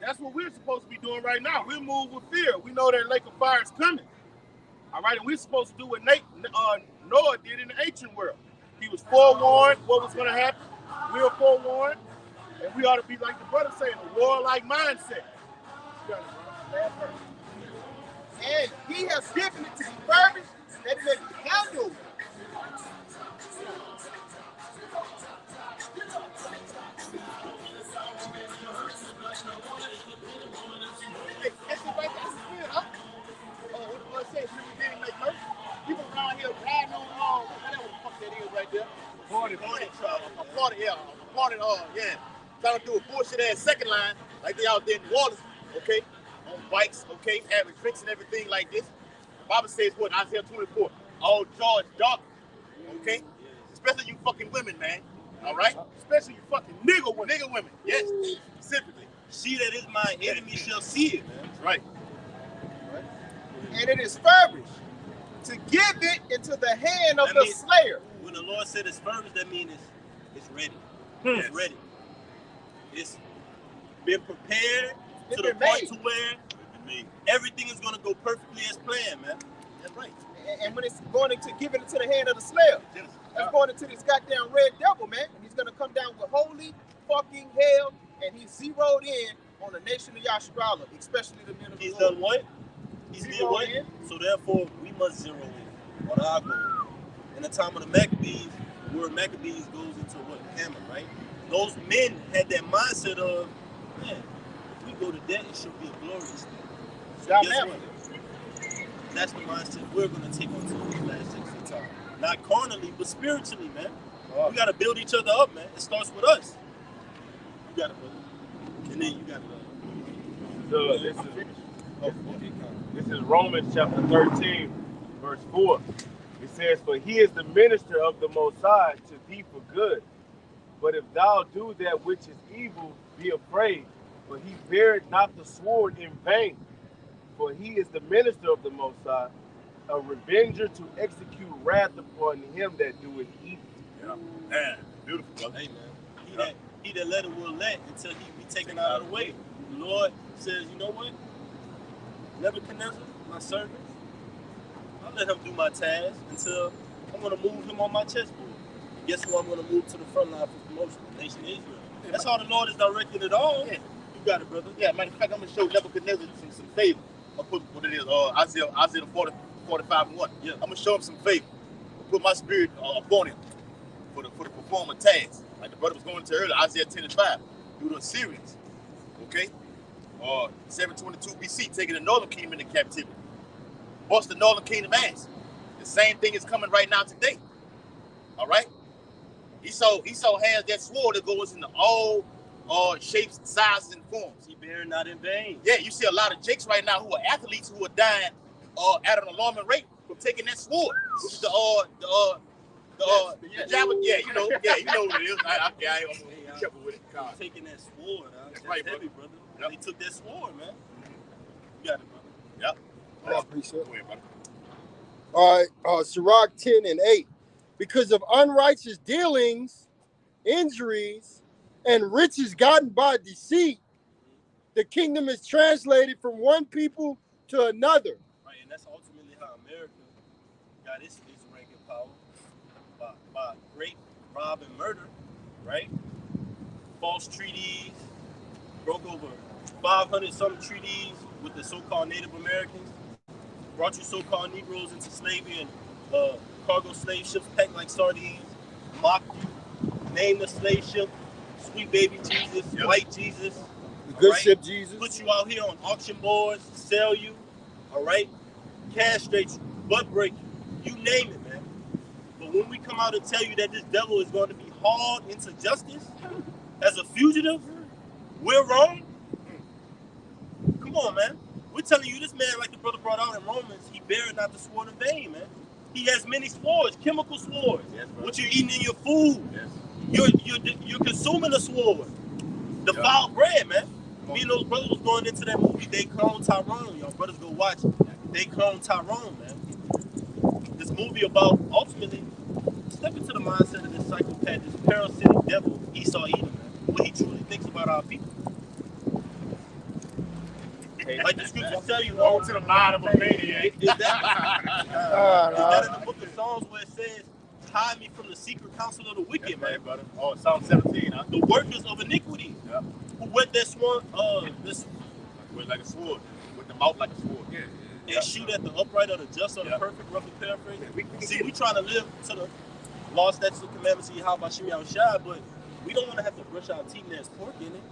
That's what we're supposed to be doing right now. We're moved with fear. We know that lake of fire is coming. All right? And we're supposed to do what Noah did in the ancient world. He was forewarned what was going to happen. We were forewarned. And we ought to be like the brother saying, a warlike mindset. And he has given it to be furbished that it may be handled. People around here riding on whatever the fuck that is right there. Trying to do a bullshit ass second line like they out there in New Orleans, okay? On bikes, okay, having drinks and everything like this. The Bible says what? Isaiah 24. All joy is dark, okay? Especially you fucking women, man. All right? Especially you fucking nigga women. Yes, specifically. She that is my enemy shall see it, man. That's right. And it is furbished to give it into the hand of the slayer. When the Lord said it's furbished, that means it's ready. It's ready. It's been prepared to the point to where everything is going to go perfectly as planned, man. That's right. And when it's going to give it into the hand of the slayer, it's going into this goddamn red devil, man. And he's going to come down with holy fucking hell, and he's zeroed in on the nation of Yasharala, especially the men of the Lord. He's done what? He's did what? So therefore, we must zero in on our goal. In the time of the Maccabees, the word Maccabees goes into what? Hammer, right? Those men had that mindset of, man, if we go to that, it should be a glorious thing. Stop Guess now. what? That's the mindset we're going to take on to the last 6 time. Not carnally, but spiritually, man. We got to build each other up, man. It starts with us. You got it, brother. And then you got it. This is Romans chapter 13, verse 4. It says, "For he is the minister of the Most High to thee for good. But if thou do that which is evil, be afraid. For he beareth not the sword in vain. For he is the minister of the Most High, a revenger to execute wrath upon him that doeth evil." Yeah. Man, beautiful, brother. Hey, man. He that let it will let until he be taken out of the way. The Lord says, you know what? Nebuchadnezzar, my servant, I'll let him do my task until I'm going to move him on my chessboard. And guess who I'm going to move to the front line for promotion? The nation of Israel. That's how the Lord is directing it all. Yeah. You got it, brother. Yeah, matter of fact, I'm going to show Nebuchadnezzar some favor. I'll put what it is, Isaiah 45 and 1. Yeah. I'm going to show him some favor. I'll put my spirit upon him for the performance task. Like the brother was going to earlier, Isaiah 10 and 5. Through the Assyrians. Okay? 722 BC, taking the northern kingdom into captivity. What's the northern kingdom ass? The same thing is coming right now today. All right? Esau has that sword that goes into all shapes, sizes, and forms. He bear not in vain. Yeah, you see a lot of jakes right now who are athletes who are dying at an alarming rate from taking that sword, which is the javelin. Yeah, you know what it is. I'm careful with it. Taking that sword, that's right, heavy, brother. Yep. They took that sword, man. You got it, brother. Yep. I appreciate it. Go ahead, brother. All right, Sirach 10 and 8. Because of unrighteous dealings, injuries, and riches gotten by deceit, the kingdom is translated from one people to another. Right, and that's ultimately how America got its rank and power by rape, rob, and murder, right? False treaties, broke over 500-something treaties with the so-called Native Americans, brought you so-called Negroes into slavery and cargo slave ships packed like sardines, mocked you, named the slave ship Sweet Baby Jesus, Yep. White Jesus, The good right? ship Jesus. Put you out here on auction boards, sell you, all right? Castrate you, butt break you, you name it, man. But when we come out and tell you that this devil is going to be hauled into justice as a fugitive, we're wrong. Come on, man. We're telling you this man, like the brother brought out in Romans, he beareth not the sword in vain, man. He has many swords, chemical swords. Yes, what you're eating in your food. Yes. You're consuming a sword. Defiled bread, man. Me and those brothers was going into that movie, They Clone Tyrone. Y'all brothers go watch it. They Clone Tyrone, man. This movie about, ultimately, step into the mindset of this psychopath, this parasitic devil, Esau Edom, man. What he truly thinks about our people. Like the scriptures tell you, Go to the mind of a maniac. Is that in the book of Psalms where it says, hide me from the secret counsel of the wicked, man? Right, brother. Psalm 17, huh? The workers of iniquity, who wet their sword, With like a sword, with the mouth like a sword. and shoot at the upright of the just or the perfect, roughly paraphrasing. See, we trying to live to the law, statutes, and commandments of Yahweh Shem Yahushua, but we don't want to have to brush our teeth and there's pork in it.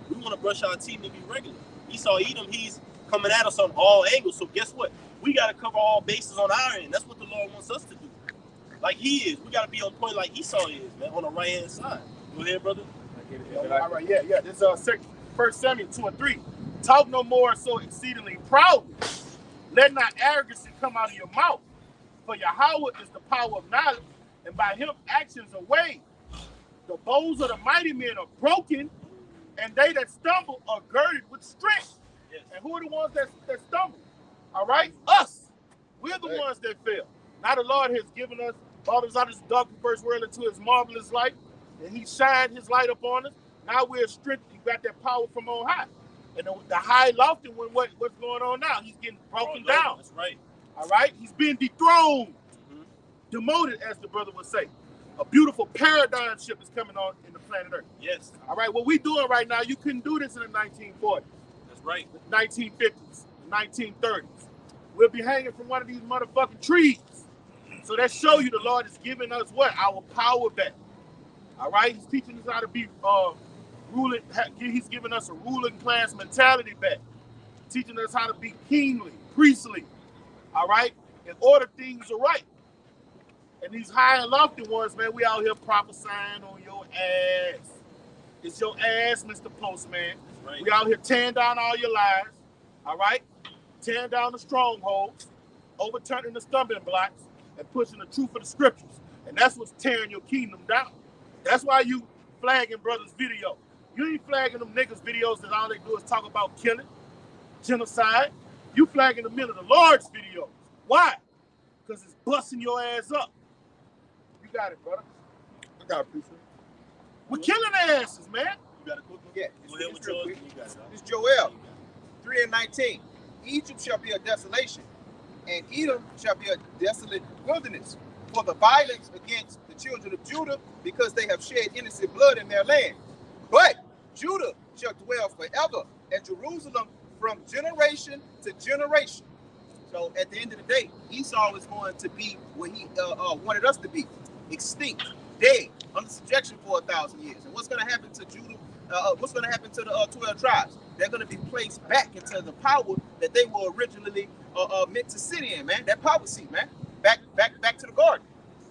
We want to brush our teeth and be regular. Esau Edom, he's coming at us on all angles. So guess what? We got to cover all bases on our end. That's what the Lord wants us to do. Like he is. We got to be on point like Esau is, man, on the right-hand side. Go ahead, brother. All right, yeah. This is 1 Samuel 2 and 3. Talk no more so exceedingly proudly. Let not arrogancy come out of your mouth. For Yahweh is the power of knowledge, and by him actions are weighed. The bows of the mighty men are broken, and they that stumble are girded with strength. Yes. And who are the ones that stumble? All right? Us. We're the ones that fail. Now the Lord has given us, brought us out of this dark and perverse world into his marvelous light, and he shined his light upon us. Now we're strengthened. We got that power from on high. And the high lofty one, what's going on now? He's getting broken down. That's right. All right? He's being dethroned. Demoted, as the brother would say. A beautiful paradigm shift is coming on in the planet Earth. Yes. All right, what we're doing right now, you couldn't do this in the 1940s, That's right. the 1950s, the 1930s. We'll be hanging from one of these motherfucking trees. So that show you the Lord is giving us what? Our power back. All right, he's teaching us how to be ruling. He's giving us a ruling class mentality back. teaching us how to be kingly, priestly, all right, and order things right. And these high and lofty ones, man, we out here prophesying on your ass. It's your ass, Mr. Postman. Right. We out here tearing down all your lies, all right? Tearing down the strongholds, overturning the stumbling blocks, and pushing the truth of the scriptures. And that's what's tearing your kingdom down. That's why you flagging brothers' video. You ain't flagging them niggas' videos that all they do is talk about killing, genocide. You flagging the men of the Lord's videos. Why? Because it's busting your ass up. You got it, brother. I got a piece. We're killing their asses, man. You got a quick one? Yeah, It's real quick. It's Joel 3:19. Egypt shall be a desolation, and Edom shall be a desolate wilderness for the violence against the children of Judah, because they have shed innocent blood in their land. But Judah shall dwell forever, and Jerusalem from generation to generation. So at the end of the day, Esau is going to be what he wanted us to be: extinct, dead, under subjection for 1,000 years. And what's going to happen to Judah? What's going to happen to the 12 tribes? They're going to be placed back into the power that they were originally meant to sit in, man. That power seat, man. Back to the garden.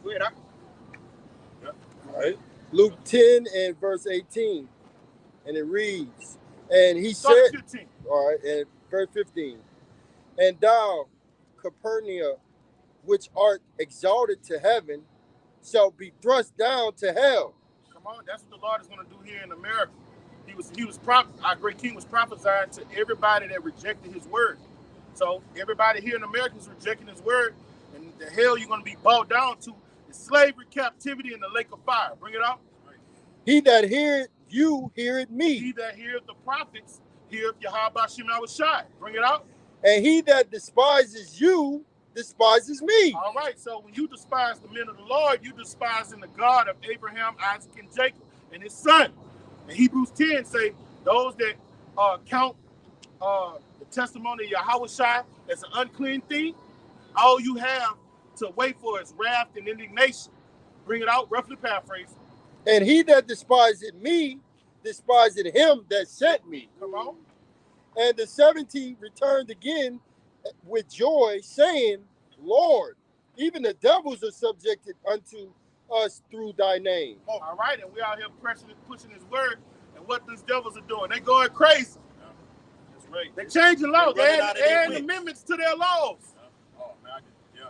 Go ahead, All right. Luke 10 and verse 18. And it reads, and he said, 15. all right, and verse 15, and thou, Capernaum, which art exalted to heaven, shall be thrust down to hell. Come on, that's what the Lord is going to do here in America. Our great king was prophesying to everybody that rejected his word. So everybody here in America is rejecting his word, and the hell you're going to be bowed down to is slavery, captivity, and the lake of fire. Bring it out. He that heareth you, heareth me. He that heareth the prophets, heareth Yahweh Shem Shai. Bring it out. And he that despises you, despises me. All right, so when you despise the men of the Lord, you despising the God of Abraham, Isaac, and Jacob, and his son. And Hebrews 10 say, those that count the testimony of Yahweh Shai as an unclean thing, all you have to wait for is wrath and indignation. Bring it out, roughly paraphrase. And he that despiseth me, despiseth him that sent me. Come on. And the 70 returned again with joy, saying, Lord, even the devils are subjected unto us through thy name. All right, and we out here pushing his word, and what these devils are doing, they going crazy. That's right. They're changing laws. They're adding amendments to their laws. Oh, man,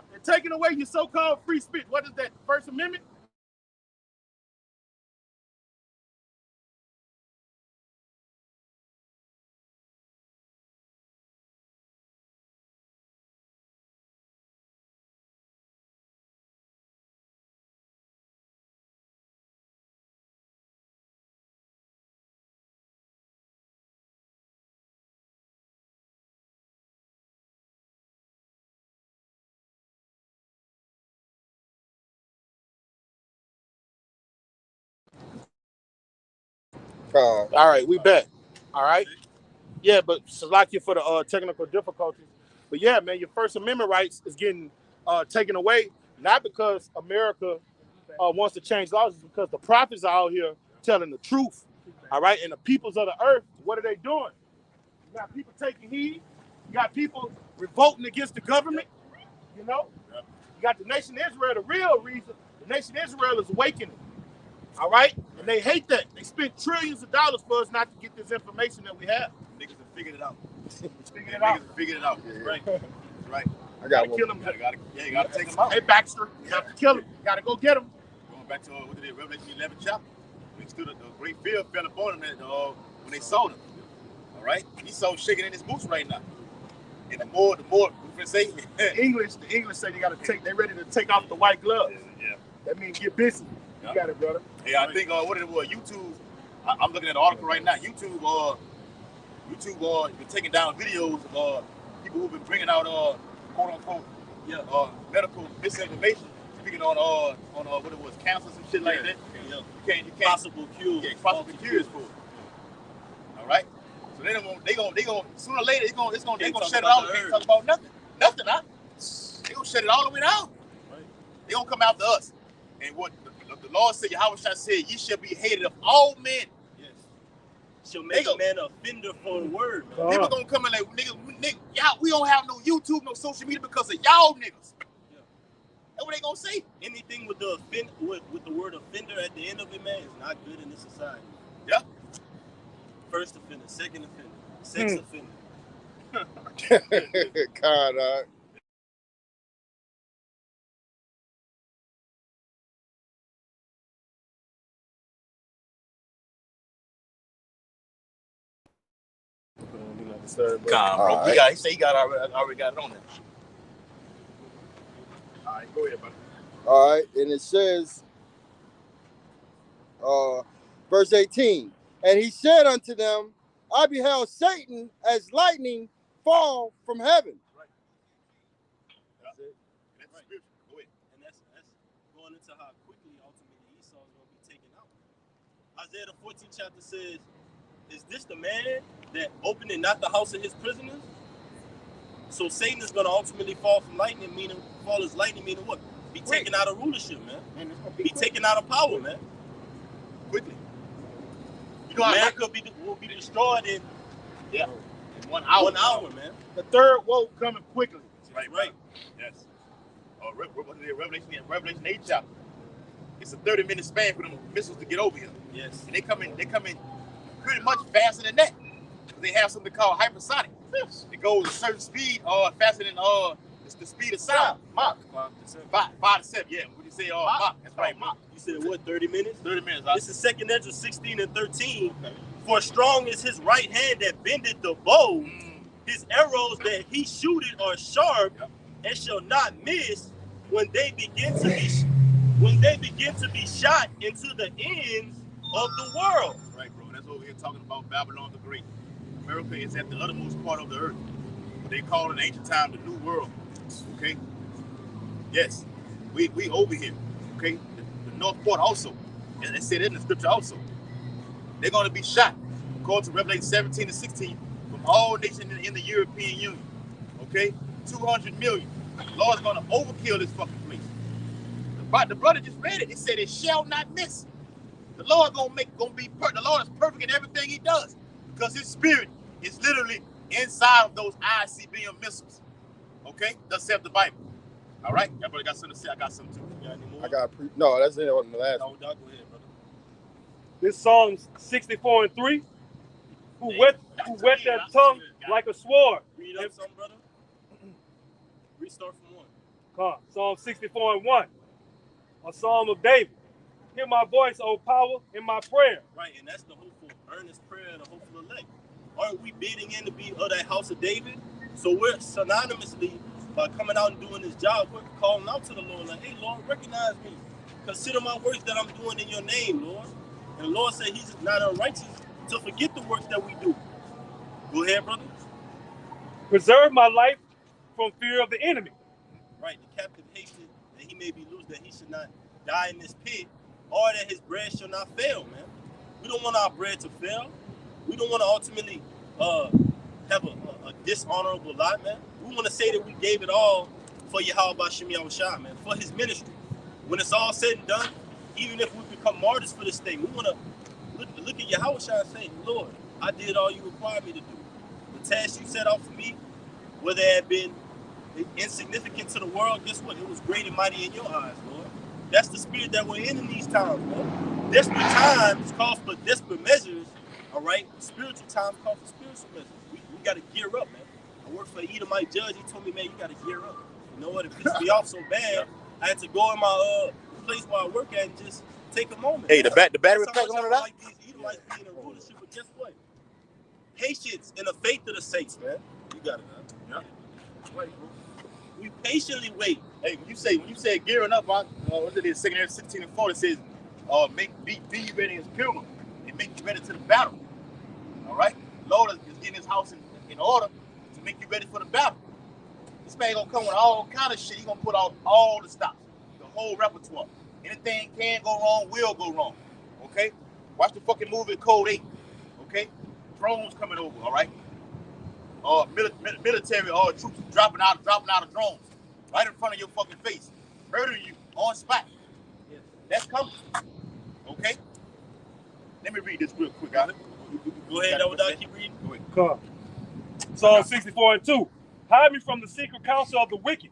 They're taking away your so-called free speech. What is that, First Amendment? All right, we back. All right. Yeah, but Salakia for the technical difficulties. But yeah, man, your First Amendment rights is getting taken away, not because America wants to change laws, it's because the prophets are out here telling the truth. All right, and the peoples of the earth, what are they doing? You got people taking heed. You got people revolting against the government. You know, you got the nation of Israel. The real reason the nation of Israel is awakening. All right, and they hate that. They spent trillions of dollars for us not to get this information that we have. Niggas have figured it out. Figured Niggas it out. have figured it out. Yeah. Right. That's right. I got Gotta one. kill them. You gotta take them out. Hey, Baxter, you have to kill him. Gotta go get him. Going back to Revelation 11 chapter, when stood the great fear fell upon them when they saw them. All right, Esau shaking in his boots right now. And the more we say The English say they ready to take off the white gloves. Yeah. That means get busy. Yeah. You got it, brother. Yeah, I think what it was, YouTube. I'm looking at the article right now. YouTube been taking down videos of people who've been bringing out quote unquote medical misinformation, speaking on what it was, cancer, some shit like that. Yeah. You can't Possible cures. Yeah, possible cures for it. All right. So they gonna sooner or later they gonna shut it all. They can't talk about nothing. Nothing, huh? They gonna shut it all the way down. Right. They gonna come after us. And what the Lord said, Yahweh said, ye shall be hated of all men. Yes. shall make a man an offender for a word, man. People gonna come in like, nigga, y'all, we don't have no YouTube, no social media because of y'all niggas. Yeah. That's what they gonna say. Anything with the with the word offender at the end of it, man, is not good in this society. Yeah. First offender, second offender, sex offender. God, God, bro. Right. He say he already got it on there. All right, go ahead, buddy. All right, and it says, verse 18, and he said unto them, I beheld Satan as lightning fall from heaven. Right. That's it. That's right. Go ahead. And that's going into how quickly ultimately Esau is going to be taken out. Isaiah the 14th chapter says, is this the man that opened not the house of his prisoners? So Satan is going to ultimately fall from lightning, meaning fall as lightning, meaning what? Be taken out of rulership, man. Be taken out of power, man. Quickly. You know, America will be destroyed in in 1 hour. 1 hour, man. The third woke coming quickly. Right. Yes. Revelation 8 chapter. It's a 30-minute span for them missiles to get over here. Yes. And they come in pretty much faster than that. They have something called hypersonic. It goes a certain speed, faster than it's the speed of sound. Mach. 5 to 7. Yeah. What do you say? Mach. That's right. Mach. You said what? 30 minutes? 30 minutes. This is 2 Ezra 16 and 13. Okay. For strong is his right hand that bendeth the bow. His arrows that he shooteth are sharp, and shall not miss when they begin to be shot into the ends of the world. Right, bro. That's what we're talking about. Babylon the Great. America is at the uttermost part of the earth. They call in ancient time the New World. Okay. Yes, we over here. Okay. The North Port also, and they said it in the scripture also. They're going to be shot, according to Revelation 17 and 16, from all nations in the European Union. Okay, 200 million. The Lord's going to overkill this fucking place. But the brother just read it. It said it shall not miss. The Lord the Lord is perfect in everything He does, because His Spirit is literally inside of those ICBM missiles. Okay, thus saith the Bible. All right, everybody got something to say. I got something too. You got any more? No, that's it on the last one. No, Doc, go ahead, brother. This Psalms 64 and 3. Who wet their tongue like a sword. Read up some, brother. Restart from 1. Come on. Psalm 64 and 1. A psalm of David. Hear my voice, O power, in my prayer. Right, and that's the hopeful, earnest prayer of the hopeful elect. Aren't we bidding in to be of that house of David? So we're synonymously, by coming out and doing this job, we're calling out to the Lord like, hey, Lord, recognize me. Consider my works that I'm doing in your name, Lord. And the Lord said He's not unrighteous to forget the works that we do. Go ahead, brother. Preserve my life from fear of the enemy. Right, the captive hated that he may be loose, that he should not die in this pit, or that his bread shall not fail, man. We don't want our bread to fail. We don't want to ultimately have a dishonorable lot, man. We want to say that we gave it all for Yahweh Bashim Yahushua, man, for His ministry. When it's all said and done, even if we become martyrs for this thing, we want to look at Yahushua and say, Lord, I did all you required me to do. The task you set out for me, whether it had been insignificant to the world, guess what? It was great and mighty in your eyes, Lord. That's the spirit that we're in these times, man. Desperate times calls for desperate measures, all right? Spiritual times call for spiritual measures. We got to gear up, man. I worked for an Edomite judge. He told me, man, you got to gear up. You know what? It pissed me off so bad, I had to go in my place where I work at and just take a moment. Hey, the battery pack on it out? Like these Edomites being in rulership, but guess what? Patience and the faith of the saints, man. You got it, man. Yeah. Right, bro. We patiently wait. Hey, when you say gearing up, what it is, 2 Ezra 16 and 4, it says, be ready as pilgrim and make you ready to the battle. All right? Lord is getting His house in order to make you ready for the battle. This man gonna come with all kind of shit. He gonna put out all the stops, the whole repertoire. Anything can go wrong, will go wrong. Okay? Watch the fucking movie Code 8. Okay? Drones coming over, all right? Military troops dropping out of drones right in front of your fucking face, murdering you on spot. Yeah. That's coming. Okay? Let me read this real quick, guys. Go ahead, I'll keep reading. Go ahead. Come. Psalm 64:2. Hide me from the secret counsel of the wicked,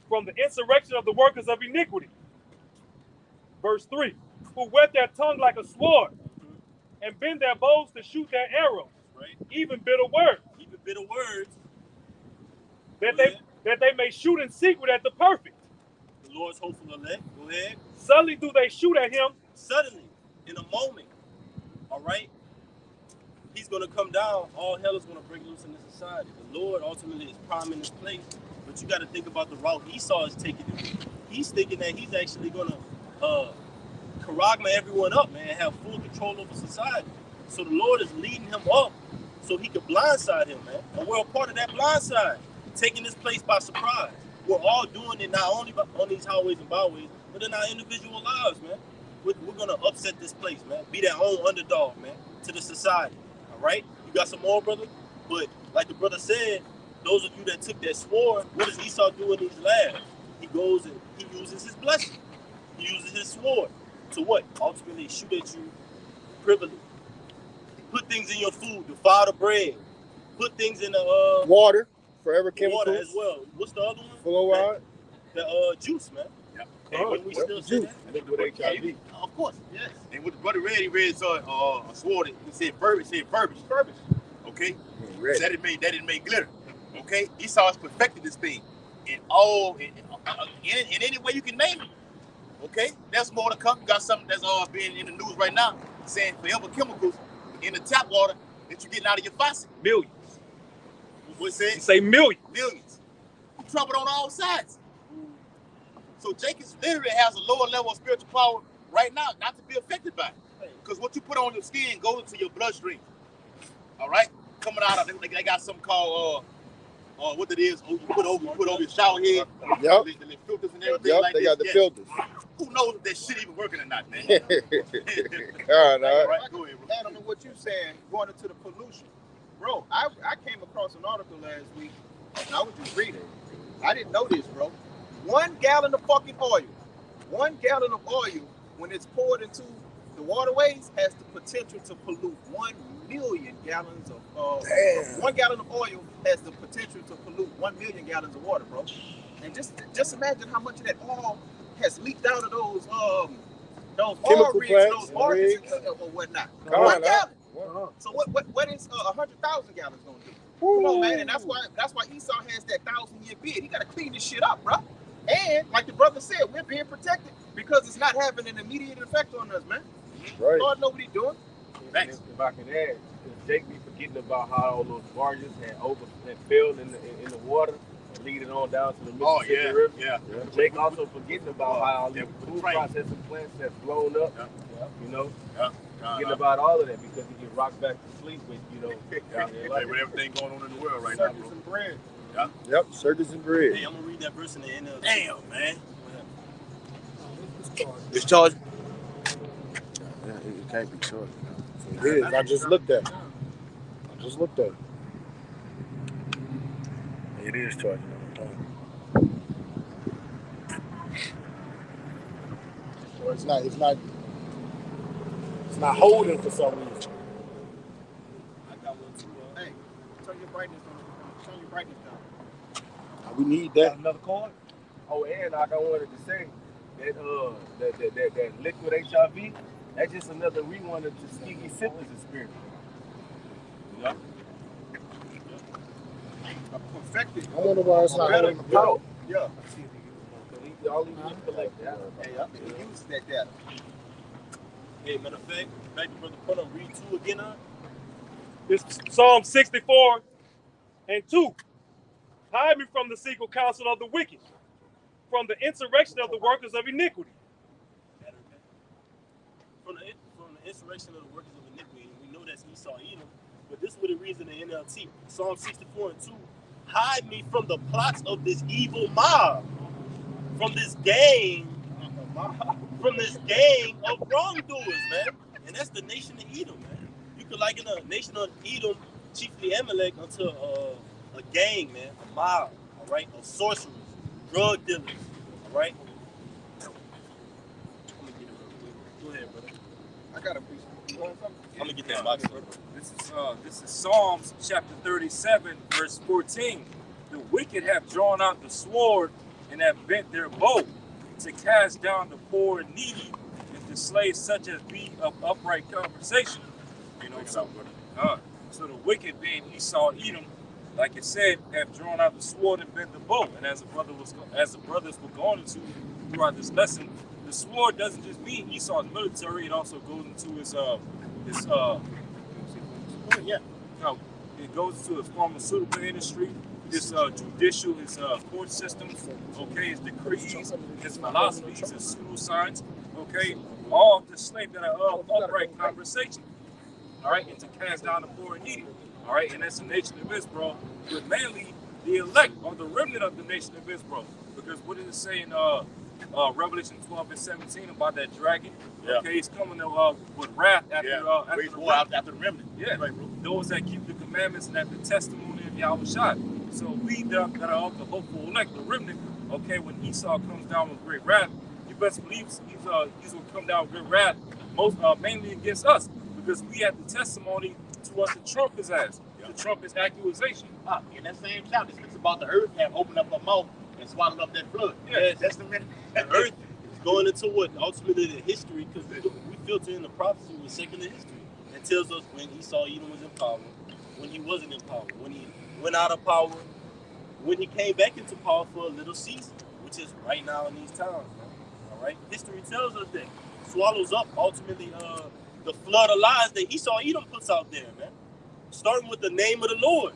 from the insurrection of the workers of iniquity. Verse 3. Who whet their tongue like a sword, and bend their bows to shoot their arrows. Right. Even bitter words. Even bitter words. That they may shoot in secret at the perfect. The Lord's hopeful elect. Go ahead. Suddenly do they shoot at him. Suddenly, in a moment. All right. He's going to come down. All hell is going to break loose in this society. The Lord ultimately is priming this place. But you got to think about the route Esau is taking it. He's thinking that he's actually going to charagma everyone up, man, and have full control over society. So the Lord is leading him up so he could blindside him, man. And we're a part of that blindside, taking this place by surprise. We're all doing it not only on these highways and byways, but in our individual lives, man. We're going to upset this place, man. Be their own underdog, man, to the society. All right? You got some more, brother? But like the brother said, those of you that took that sword, what does Esau do in these labs? He goes and he uses his blessing. He uses his sword to what? Ultimately shoot at you privilege. Put things in your food, defile the bread. Put things in the water, forever chemicals. Water as well. What's the other one? Fluoride. The juice, man. Yeah. And when we still say that? And look what HIV. Of course, yes. And what the brother read, he read a sword. He said verbiage. Verbiage. Okay. That it made glitter. Okay. Esau has perfected this thing in any way you can name it. Okay. There's more to come. You got something that's being in the news right now saying forever chemicals in the tap water that you're getting out of your faucet. Millions. What's it? You say millions. Millions. Trouble on all sides. So Jacobs literally has a lower level of spiritual power right now, not to be affected by it. Because what you put on your skin goes into your bloodstream. All right? Coming out of them, they got something called what it is. You put over your shower head. Yep. The filters and everything. Yep, like they this. got the filters. Who knows if that shit even working or not, man? God, Right, go ahead, bro. I don't know what you're saying, going into the pollution. Bro, I came across an article last week, and I was just reading. I didn't know this, bro. 1 gallon of fucking oil, 1 gallon of oil, when it's poured into the waterways, has the potential to pollute 1 million gallons of 1 gallon of oil has the potential to pollute 1 million gallons of water, bro. And just imagine how much of that oil has leaked out of those chemical oil rigs, plants, those organs or whatnot. God, 1 gallon. Wow. So what is 100,000 gallons gonna do? Come on, man, and that's why Esau has that 1,000-year bid. He gotta clean this shit up, bro. And like the brother said, we're being protected because it's not having an immediate effect on us, man. Right. Lord know what he's doing. If I can add, Jake be forgetting about how all those barges had filled in the water and leading on down to the Mississippi River. Yeah. Jake also forgetting about how all the food processing plants have blown up. You know, forgetting about all of that because he get rocked back to sleep with Like with everything going on in the world right now, Circus bro. and bread. Yep, circus and bread. Hey, I'm gonna read that verse in the NLT. Damn, man. It's charged. Yeah, it can't be charged. It is. I just looked at it. It is charging. So it's not holding for some reason. I got one too. Hey, turn your brightness down. We need that. Another card? Oh, and like I wanted to say that liquid HIV, that's just another one of Tuskegee symptoms experience. You know? Perfected. I wonder why it's not holding the power. Yeah. All he needs to collect that. Hey, he uses that data. Hey, matter of fact, back to Brother Punter, read 2 again, huh? It's Psalm 64:2. Hide me from the secret counsel of the wicked, from the insurrection of the workers of iniquity. From the insurrection of the workers of iniquity, we know that's Esau Edom, but this is what it reads in the NLT. Psalm 64:2. Hide me from the plots of this evil mob, from this gang of wrongdoers, man. And that's the nation of Edom, man. You could liken the nation of Edom, chiefly Amalek, unto a gang, man, a mob, all right, of sorcerers, drug dealers, all right. Go ahead, brother. I got a piece. I'm gonna get that box. This is Psalms chapter 37, verse 14. The wicked have drawn out the sword and have bent their bow to cast down the poor and needy and to slay such as be of upright conversation. You know, so the wicked being Esau, Edom, like it said, have drawn out the sword and bent the bow. And as the brothers were going into throughout this lesson, the sword doesn't just mean Esau's military; it also goes into his it goes into his pharmaceutical industry, his judicial, his court system, okay, his decrees, his philosophies, his pseudo science, okay, all the slave that are of upright conversation, all right, and to cast down the poor and needy, all right, and that's the nation of Israel, but mainly the elect or the remnant of the nation of Israel, because what does it say in Revelation 12 and 17 about that dragon? Yeah. Okay, he's coming with wrath after the remnant. Yeah, right, bro. Those that keep the commandments and have the testimony of Yahushua. So we that are of the hopeful elect, the remnant, okay, when Esau comes down with great wrath, you best believe he's going to come down with great wrath, mainly against us, because we have the testimony to what the trump is as. Yeah. The trump is accusation. In that same chapter, it's about the earth have opened up her mouth and swallowed up that flood. Yeah, that's the earth is going into what ultimately the history, because we filter in the prophecy with secular history. It tells us when Esau Edom was in power, when he wasn't in power, when he went out of power, when he came back into power for a little season, which is right now in these times. All right, history tells us that swallows up ultimately the flood of lies that Esau Edom puts out there, man. Starting with the name of the Lord,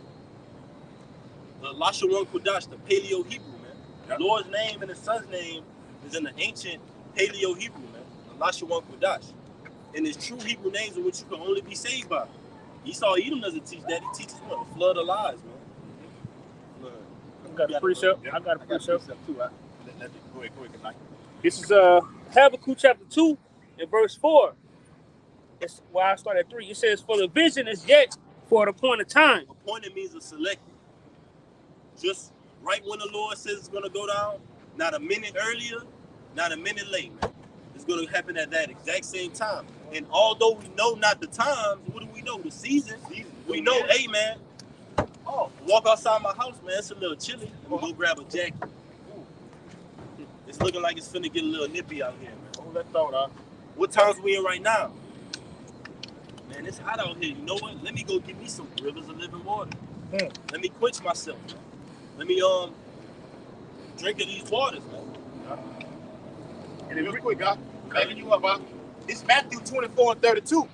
the Lashawan Kodash, the Paleo Hebrew, man. The Lord's name and the Son's name is in the ancient Paleo Hebrew, man. The Lashawan Kodash. And it's true Hebrew names in which you can only be saved by. Esau Edom doesn't teach that. He teaches what? A flood of lies, man. I got a precept. I got a precept too. Go ahead, tonight. This is Habakkuk chapter 2 and verse 4. It's where I start at 3. It says, "For the vision is yet for an appointed time." Appointed means a selected. Just right when the Lord says it's going to go down, not a minute earlier, not a minute late, man. It's going to happen at that exact same time. And although we know not the times, what do we know? The season. We know, hey, man, walk outside my house, man. It's a little chilly. I'm going to go grab a jacket. It's looking like it's finna get a little nippy out here, man. Hold that thought, huh? What times we in right now? Man, it's hot out here. You know what? Let me go get me some rivers of living water. Let me quench myself, man. Let me drink of these waters, man. And real quick, God, backing you up, it's Matthew 24 and 32.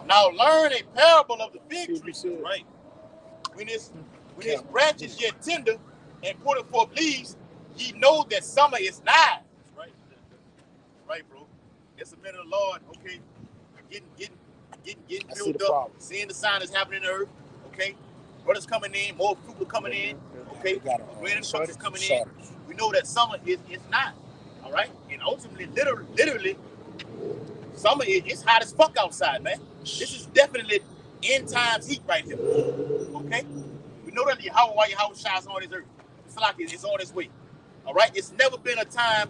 Now learn a parable of the fig tree. Right. When its branch is yet tender and putting forth leaves, ye know that summer is nigh. Right. Right, bro. It's the minute of the Lord, okay. Getting built up, seeing the sign that's happening in the earth, okay. Brothers coming in, more people coming in, okay. Greater trucks coming in. We know that summer is nigh. All right, and ultimately, literally, summer it's hot as fuck outside, man. This is definitely end times heat right here. Okay, we know that Yahweh shines on this earth. It's like it's on its way. All right, it's never been a time,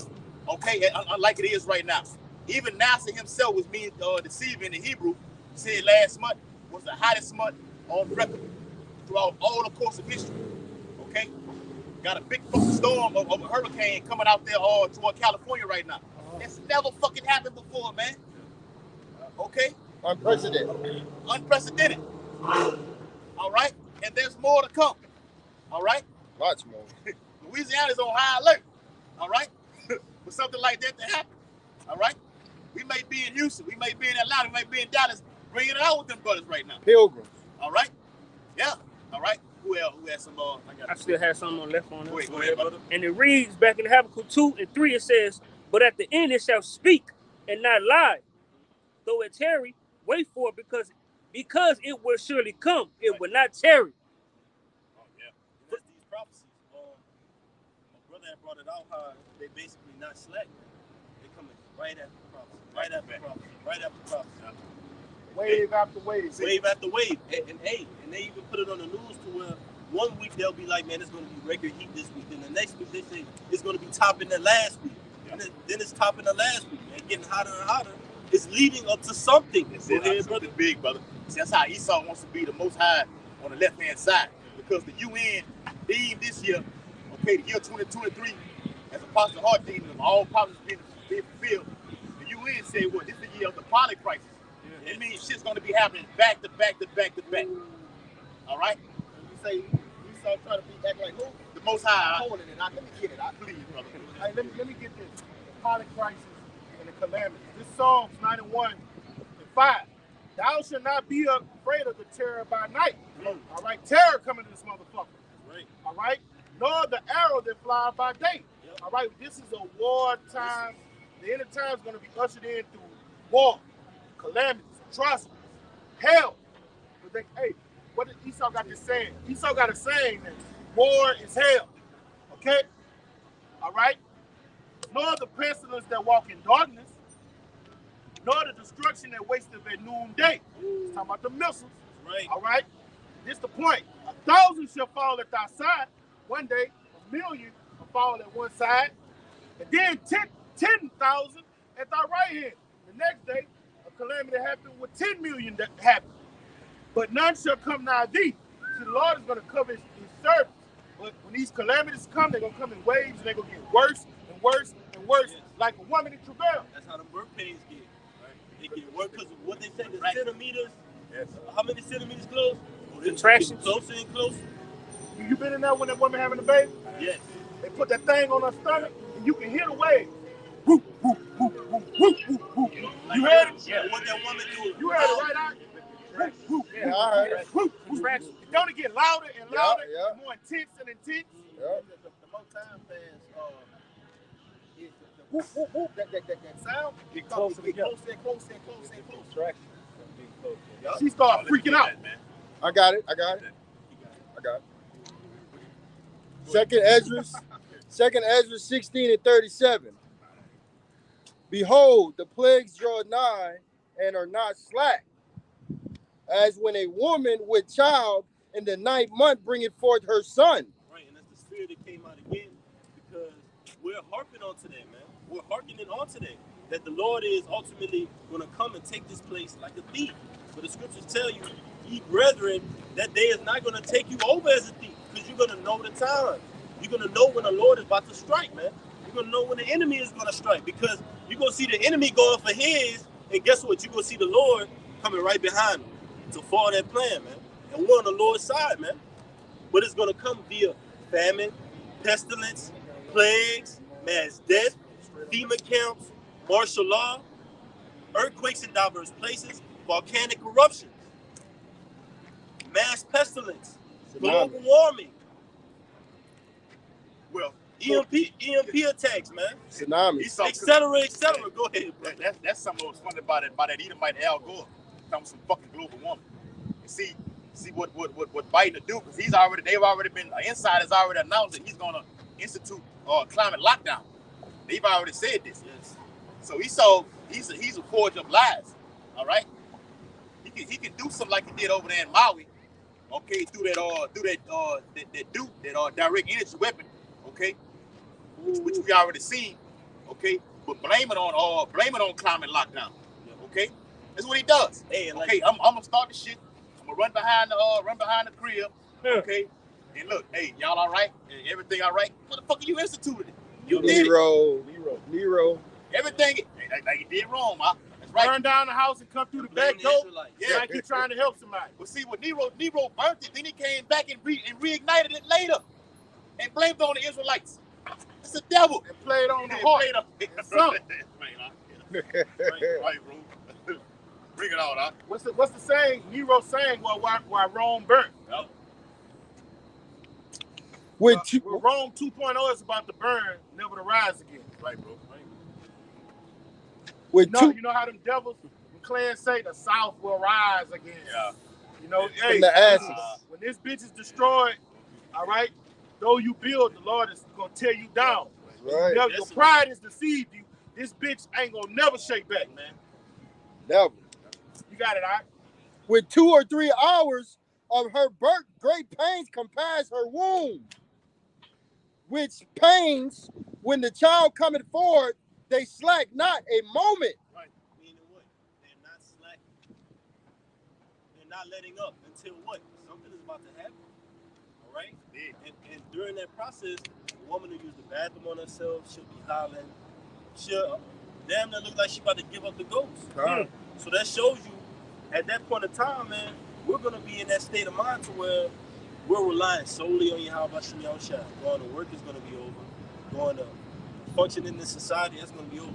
okay, unlike it is right now. Even NASA himself was being deceived in the Hebrew. Said last month was the hottest month on record throughout all the course of history. Okay. Got a big fucking storm of a hurricane coming out there toward California right now. That's never fucking happened before, man. Okay? Unprecedented. Unprecedented. All right? And there's more to come. All right? Lots more. Louisiana's on high alert. All right? For something like that to happen. All right? We may be in Houston. We may be in Atlanta. We may be in Dallas. Bringing it out with them brothers right now. Pilgrims. All right? Yeah. All right? Who else? Who has some I still have something on left on that. Go ahead, brother. And it reads back in Habakkuk 2 and 3, it says, "But at the end it shall speak and not lie. Though it tarry, wait for it, because it will surely come. It will not tarry." Oh, yeah. That's these prophecies. My brother had brought it out how they basically not slack. They coming right after the prophecy. Right after the prophecy. Right after the prophecy. Wave after wave. Wave after wave. And they even put it on the news to where 1 week they'll be like, man, it's going to be record heat this week. Then the next week they say it's going to be topping the last week. And then it's topping the last week. And getting hotter and hotter. It's leading up to something. That's it, something big, brother. See, that's how Esau wants to be the most high on the left-hand side. Because the UN, deemed this year, okay, the year 2023, as Apostle Hart deemed them, all prophecies being fulfilled. The UN said, well, this is the year of the pilot crisis. Yeah. It means shit's going to be happening back to back to back to back. All right? You say Esau trying to act like who? The most high. Hold it, let me get it. Please, brother. Hey, let me get this. The pilot crisis and the calamity. This Psalms 91:5. Thou shalt not be afraid of the terror by night. All right, terror coming to this motherfucker. Right. All right, nor the arrow that fly by day. Yep. All right, this is a war time. The end of time is going to be ushered in through war, calamities, atrocities, hell. But hey, what did Esau got this saying? Esau got a saying that war is hell. Okay. All right. Nor the pestilence that walk in darkness, nor the destruction that wasteth at noonday. It's talking about the missiles. Right. All right. This the point. 1,000 shall fall at thy side one day, 1,000,000 will fall at one side, and then 10,000 at thy right hand. The next day, a calamity happened with 10 million that happened. But none shall come nigh thee. See, the Lord is going to cover his servants. But when these calamities come, they're going to come in waves, and they're going to get worse and worse and worse, like a woman in travail. That's how the birth pains get. Right? They get worse because what they say, the centimeters. Yes. How many centimeters close? Contractions. Closer and closer. You been in there when that woman having a baby? Yes. They put that thing on her stomach, and you can hear the waves. Whoop, whoop, whoop, whoop, whoop, whoop, whoop. You heard it? Yeah. What that woman do? You heard it right out? Whoop, whoop, Yeah, I heard it. whoop, whoop. It's going to get louder and louder, Yeah. more intense and intense. Yeah. The more time passes, the whoop, whoop, whoop, that sound Get closer get together. closer and closer and closer and closer. Distraction. She started freaking out. I got it. Second Ezra 16 and 37. Behold, the plagues draw nigh and are not slack, as when a woman with child in the 9th month bringeth forth her son. Right, and that's the spirit that came out again, because we're harping on today, man. We're hearkening on today that the Lord is ultimately going to come and take this place like a thief. But the scriptures tell you, ye brethren, that day is not going to take you over as a thief, because you're going to know the time. You're going to know when the Lord is about to strike, man. You're going to know when the enemy is going to strike, because you're going to see the enemy going for his, and guess what? You're going to see the Lord coming right behind him to fall that plan, man. And we're on the Lord's side, man. But it's going to come via famine, pestilence, plagues, mass death, FEMA camps, martial law, earthquakes in diverse places, volcanic eruptions, mass pestilence, global warming, Well, EMP attacks, man, Tsunamis. etc., etc. Go ahead, bro. That's something that was funny about that Edomite Al Gore. Talking some fucking global warming. And see what Biden to do, because they've already been, insiders already announced that he's gonna institute climate lockdown. They've already said this. Yes. So he's a forger of lies. All right. He can do something like he did over there in Maui. Okay, through that direct energy weapon. Okay, which we already seen. Okay, but blame it on climate lockdown. Okay, that's what he does. Hey, like, okay, I'm gonna start the shit. I'm gonna run behind the crib. Okay, and look, hey, y'all all right? Everything all right? What the fuck are you instituted? You did it. Nero. Everything like you did wrong, ma. That's right. Burn down the house and come through the back door. Yeah, like he's trying to help somebody. But see, when Nero burnt it, then he came back and reignited it later and blamed it on the Israelites. It's the devil. And played on the heart. Right, bro. Bring it on, huh? What's the saying? Nero saying why Rome burnt. Yep. With Rome 2.0 is about to burn, never to rise again. Right, bro. Right. You know how them devils, when clans say the South will rise again. Yeah. You know, from the ashes. When this bitch is destroyed, all right, though you build, the Lord is going to tear you down. Right. Your pride has deceived you. This bitch ain't going to never shake back, man. Never. You got it, all right? With 2 or 3 hours of her birth, great pains compass her womb. Which pains, when the child cometh forward, they slack not a moment. Right. Meaning what? and not letting up until what? Something is about to happen. All right? And during that process, the woman who used the bathroom on herself, she'll be hollering. She'll damn near look like she's about to give up the ghost. So that shows you, at that point in time, man, we're going to be in that state of mind to where we're relying solely on Yahweh Shem Yahushua. Going to work is going to be over. Going to function in this society, that's going to be over.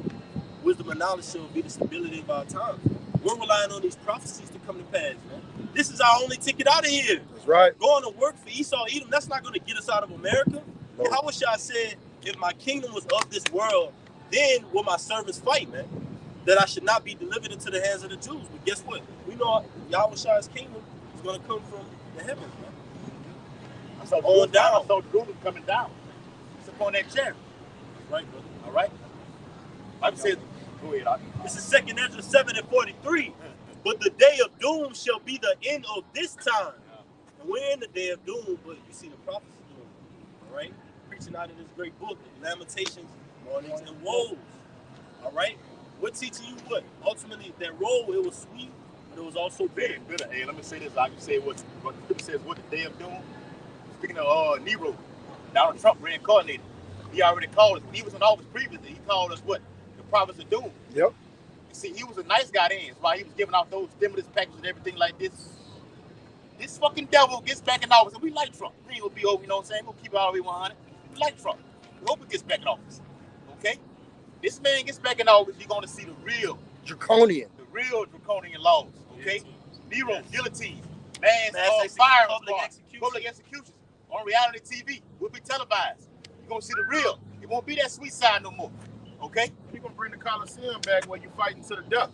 Wisdom and knowledge shall be the stability of our time. We're relying on these prophecies to come to pass, man. This is our only ticket out of here. That's right. Going to work for Esau, Edom, that's not going to get us out of America. No. Yahushua said, if my kingdom was of this world, then will my servants fight, man. That I should not be delivered into the hands of the Jews. But guess what? We know Yahushua's kingdom is going to come from the heavens, man. I saw Jerusalem coming down. It's upon that chariot. Right, brother. All right? Like I said, go ahead. This is 2nd Ezra 7:43. But the day of doom shall be the end of this time. And we're in the day of doom, but you see the prophets doom. All right? Preaching out of this great book, Lamentations, Mournings, and Woes. All right? We're teaching you what? Ultimately, that roll, it was sweet, but it was also bitter. Hey, let me say this. Like you say what it says, what the day of doom. Speaking of Nero, Donald Trump reincarnated. He already called us. When he was in office previously, he called us what? The prophets of doom. Yep. You see, he was a nice guy then. While he was giving out those stimulus packages and everything like this. This fucking devil gets back in office, and we like Trump. We ain't gonna be over, you know what I'm saying? We'll keep it all the way 100. We like Trump. We hope he gets back in office. Okay? This man gets back in office, you're gonna see the real draconian laws. Okay? Nero, guillotine, mass firearms, public executions on reality TV. Will be televised. You're gonna see the real. It won't be that sweet side no more. Okay? He's gonna bring the Coliseum back where you fighting to the death.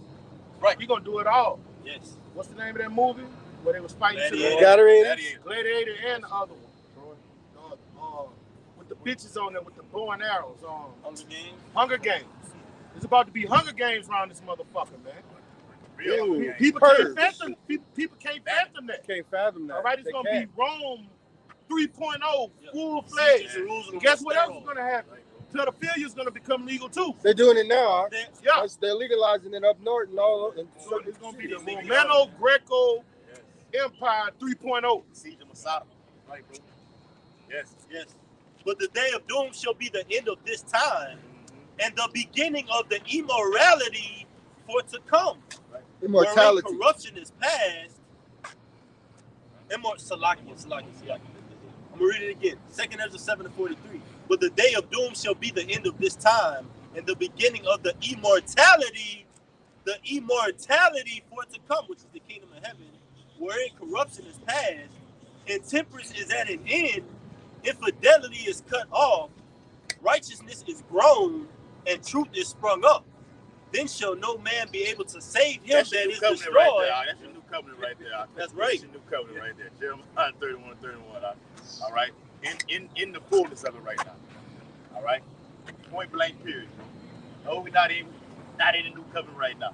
Right. He's gonna do it all. Yes. What's the name of that movie? Where they was fighting to the Gladiator and the other one. With the bitches on there with the bow and arrows on. Hunger Games. It's about to be Hunger Games around this motherfucker, man. Real. People can't fathom. People can't fathom that. Can't fathom that. All right, it's gonna be Rome 3.0, full fledged. Guess what else is gonna happen? Pedophilia is gonna become legal too. They're doing it now. Huh? Yeah. They're legalizing it up north and all. So it's gonna be the Romano-Greco Empire 3.0. Siege of Masada. Right, bro. Yes. Yes. But the day of doom shall be the end of this time and the beginning of the immorality for to come. Right. Immortality. Wherein corruption is past. Salakia. I'm going to read it again. 2nd Ezra 7:43. But the day of doom shall be the end of this time and the beginning of the immortality for to come, which is the kingdom of heaven, wherein corruption is past and temperance is at an end, infidelity is cut off, righteousness is grown, and truth is sprung up. Then shall no man be able to save him that is destroyed. Right, that's your new covenant right there. That's right. That's your new covenant right there. Jeremiah 31:31. All right. In the fullness of it right now. All right. Point blank period, bro. No, we're not in the new covenant right now.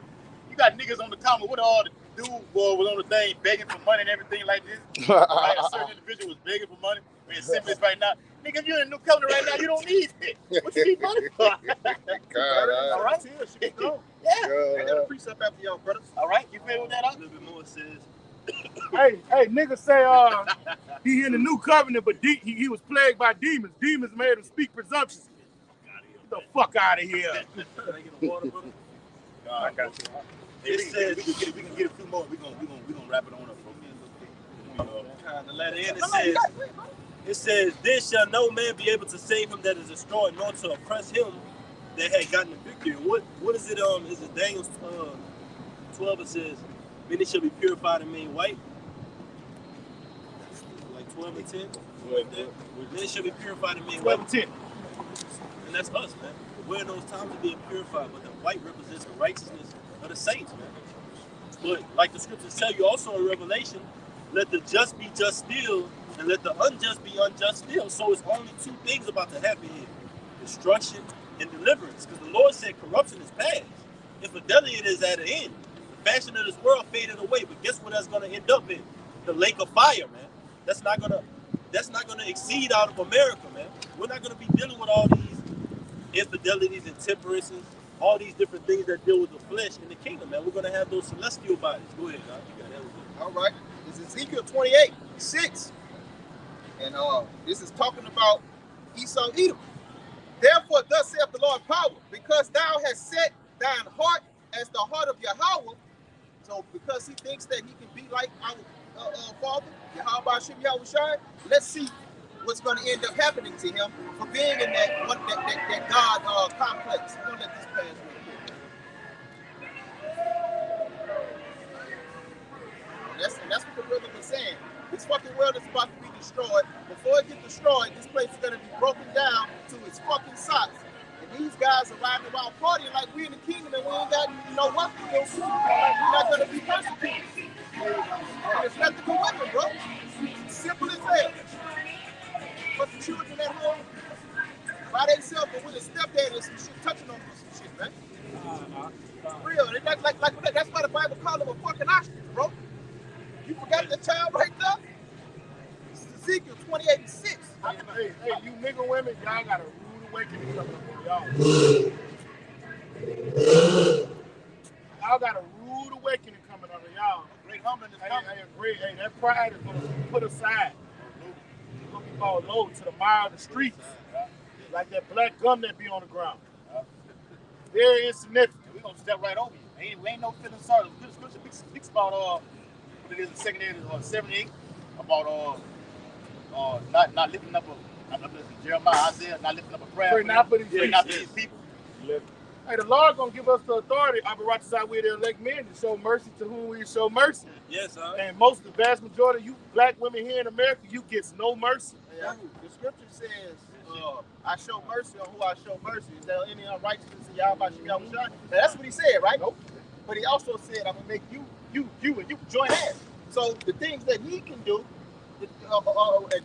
You got niggas on the comment. What all the dude boy was on the thing begging for money and everything like this? Right? A certain individual was begging for money. We're in Simplest right now. Nigga, if you're in the new covenant right now, you don't need it. What you need money for? All right. Yeah. I got a precept after y'all, brothers. All right. You feel that out? A little bit more says. Hey, niggas say he in the new covenant, but he was plagued by demons. Demons made him speak presumptuously. Get the fuck out of here. I got you. It says we can get a few more. We gonna wrap it on up, bro. The letter end it says, then shall no man be able to save him that is destroyed, nor to oppress him that had gotten the victory. What is it? Is it Daniel 12? It says, then it shall be purified and made white. Like 12 and 10. Then it shall be purified and made 12 white. and 10. And that's us, man. We're in those times of being purified, but the white represents the righteousness of the saints, man. But like the scriptures tell you also in Revelation, let the just be just still, and let the unjust be unjust still. So it's only two things about to happen here: destruction and deliverance. Because the Lord said corruption is past. Infidelity is at an end. The fashion of this world faded away. But guess what that's gonna end up in? The lake of fire, man. That's not gonna exceed out of America, man. We're not gonna be dealing with all these infidelities and temperances, all these different things that deal with the flesh in the kingdom, man. We're gonna have those celestial bodies. Go ahead, God. You got that. All right. This is Ezekiel 28:6. And this is talking about Esau Edom. Therefore, thus saith the Lord power, because thou hast set thine heart as the heart of Yahweh. So because he thinks that he can be like our father, Yahweh Shem Yahushai, let's see what's going to end up happening to him for being in that God complex. We're going to let this pass real quick. And that's what the brother was saying. This fucking world is about to be destroyed. Before it gets destroyed, this place is going to be broken down to its fucking socks. And these guys are riding around partying like we in the kingdom and we ain't got what to do. We're not going to be persecuted. And it's nothing for women, bro. It's simple as hell. But the children at home, by themselves, but with a stepdad and some shit touching on them or some shit, man. For real. That's why the Bible called him a fucking ostrich, bro. You forgot the child right there? This is Ezekiel 28:6. Hey, you nigga women, y'all got a rude awakening coming up on y'all. Y'all got a rude awakening coming up on y'all. Great humbling is coming. I agree. Hey, that pride is going to be put aside. It's going to be brought low to the mire of the streets. Like that black gum that be on the ground. Very insignificant. We're going to step right over you. We ain't no feeling sorry. The scripture speaks about what it is in 2 78 about not lifting up Jeremiah, Isaiah, not lifting up a prayer. Pray not for these people. Hey, the Lord gonna give us the authority, Abaratazai, we to elect men to show mercy to whom we show mercy. Yes, sir. And the vast majority of you black women here in America, you get no mercy. Yeah, the scripture says, I show mercy on who I show mercy. Is there any unrighteousness in Yahweh Shem Yahushai? That's what he said, right? Nope. But he also said, I'm gonna make you and you join hands. So the things that he can do, and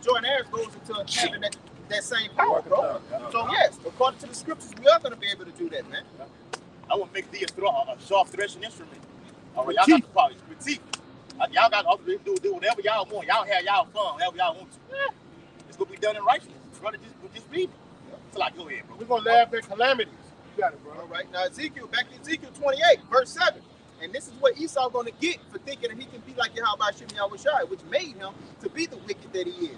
join hands goes into having that same power, bro. So yes, according to the scriptures, we are going to be able to do that, man. I want to make thee a sharp threshing instrument. All right, y'all got the power with teeth. Y'all got to do whatever y'all want. Y'all have y'all fun, whatever y'all want to. It's going to be done in righteousness. Brother, just read it. So like, go ahead, bro. We're going to laugh at calamities. You got it, bro. All right, now back to Ezekiel 28, verse 7. And this is what Esau going to get for thinking that he can be like Yahweh Shem Yahushai, which made him to be the wicked that he is.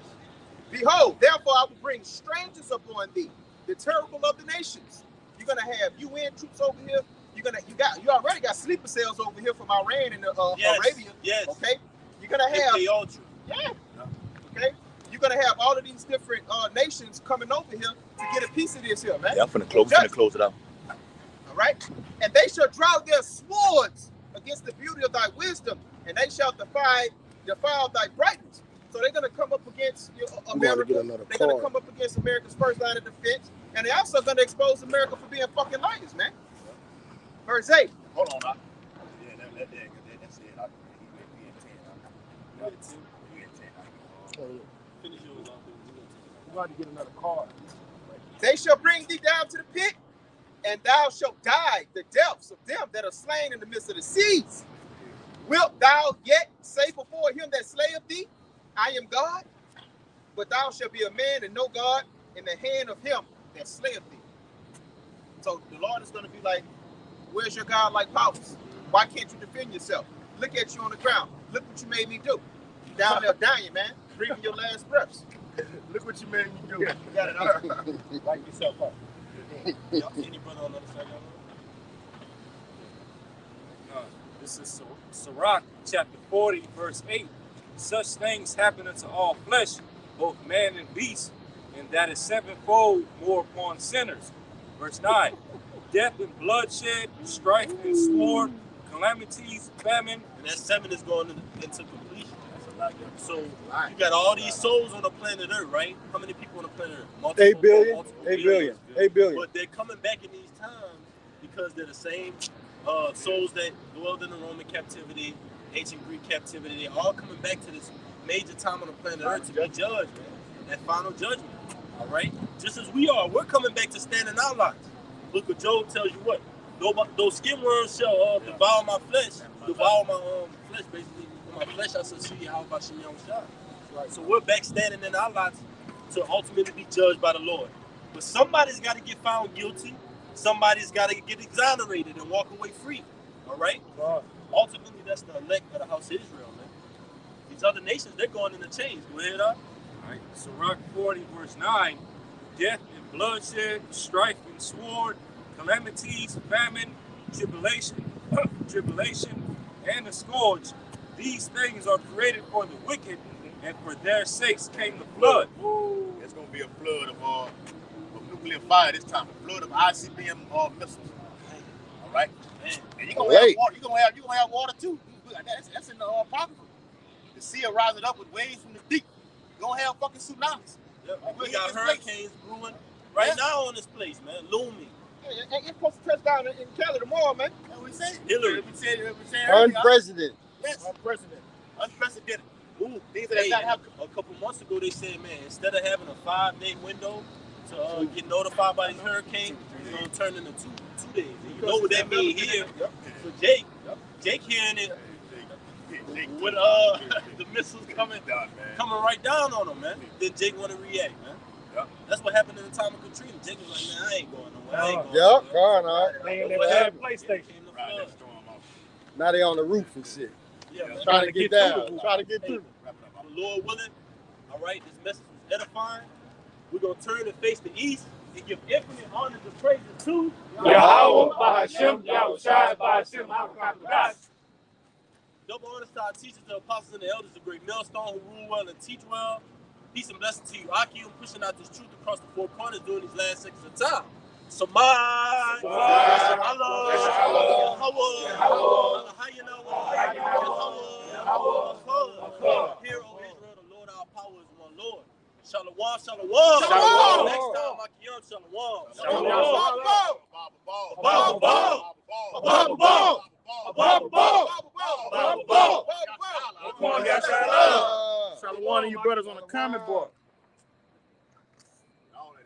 Behold, therefore I will bring strangers upon thee, the terrible of the nations. You're gonna have UN troops over here. You already got sleeper cells over here from Iran and Arabia. Yes. Okay. You're gonna have Okay. You're gonna have all of these different nations coming over here to get a piece of this here, man. Yeah, I'm finna close it out. All right. And they shall draw their swords against the beauty of thy wisdom, and they shall defile thy brightness. So they're going to come up against America. They're going to come up against America's first line of defense. And they're also going to expose America for being fucking liars, man. Verse 8. Hold on. That's it. We're going to get another card. They shall bring thee down to the pit, and thou shalt die the deaths of them that are slain in the midst of the seas. Wilt thou yet say before him that slayeth thee, I am God? But thou shalt be a man and no God in the hand of him that slayeth thee. So the Lord is going to be like, where's your God-like powers? Why can't you defend yourself? Look at you on the ground. Look what you made me do. You down there dying, man. Breathing your last breaths. Look what you made me do. You got it out. Light yourself up. Y'all see any brother on the other side, y'all? This is Sirach, chapter 40, verse 8. Such things happen unto all flesh, both man and beast, and that is sevenfold more upon sinners. Verse 9. Death and bloodshed, strife and sword, calamities, famine. And that 7 is going into completion. That's a lot. So you got all these souls on the planet Earth, right? How many people on the planet Earth? 8 billion. 8 billion. 8 billion. But they're coming back in these times because they're the same souls that dwelled in the Roman captivity, ancient Greek captivity. They're all coming back to this major time on the planet Earth to be judged, man. That final judgment. All right? Just as we are, we're coming back to stand in our lives. Book of Job tells you what? Those skin worms shall devour my flesh, devour my flesh, basically. In my flesh I shall see how about Shem Yahushai. Right. So we're back standing in our lives to ultimately be judged by the Lord. But somebody's got to get found guilty. Somebody's got to get exonerated and walk away free. All right? Ultimately, that's the elect of the house of Israel, man. These other nations, they're going into chains. Go ahead, up. All right. Sirach 40, verse 9. Death and bloodshed, strife and sword, calamities, famine, tribulation, and the scourge. These things are created for the wicked, and for their sakes came the flood. There's gonna be a flood of nuclear fire this time. A flood of ICBM missiles. All right, and you're gonna have water. You're gonna have water too. That's in the apocrypha. The sea are rising up with waves from the deep. You're gonna have fucking tsunamis. Yep. We got hurricanes brewing right now on this place, man. Looming. It's supposed to touch down in Cali tomorrow, man. That's what we said. Hillary. We said Unprecedented. Yes. Unprecedented. Ooh, a couple months ago, they said, man, instead of having a 5-day window to get notified by these hurricanes, it's going to turn into two days. And you know what that means here for Jake. Jake hearing it with the missiles coming right down on him, man. Then Jake want to react, man. Yep. That's what happened in the time of Katrina. Jake was like, man, I ain't going nowhere. Yep, PlayStation. now they on the roof and shit. Yeah, Trying to get down. Trying to get through. Lord willing, all right, this message is edifying. We're going to turn and face the east and give infinite honor and praises to Yahweh, Bahashim, Yahushai, Bahashim, Hakakas. Double honor to our teachers, the apostles, and the elders, the great millstone who rule well and teach well. Peace and blessings to you. Akim pushing out this truth across the four corners during these last seconds of time. Samai, Hear, O Israel, the Lord our power is one Lord. Shalom, shalom. Shalom. Next time, Akim, shalom. Shalom to you brothers on the comment board.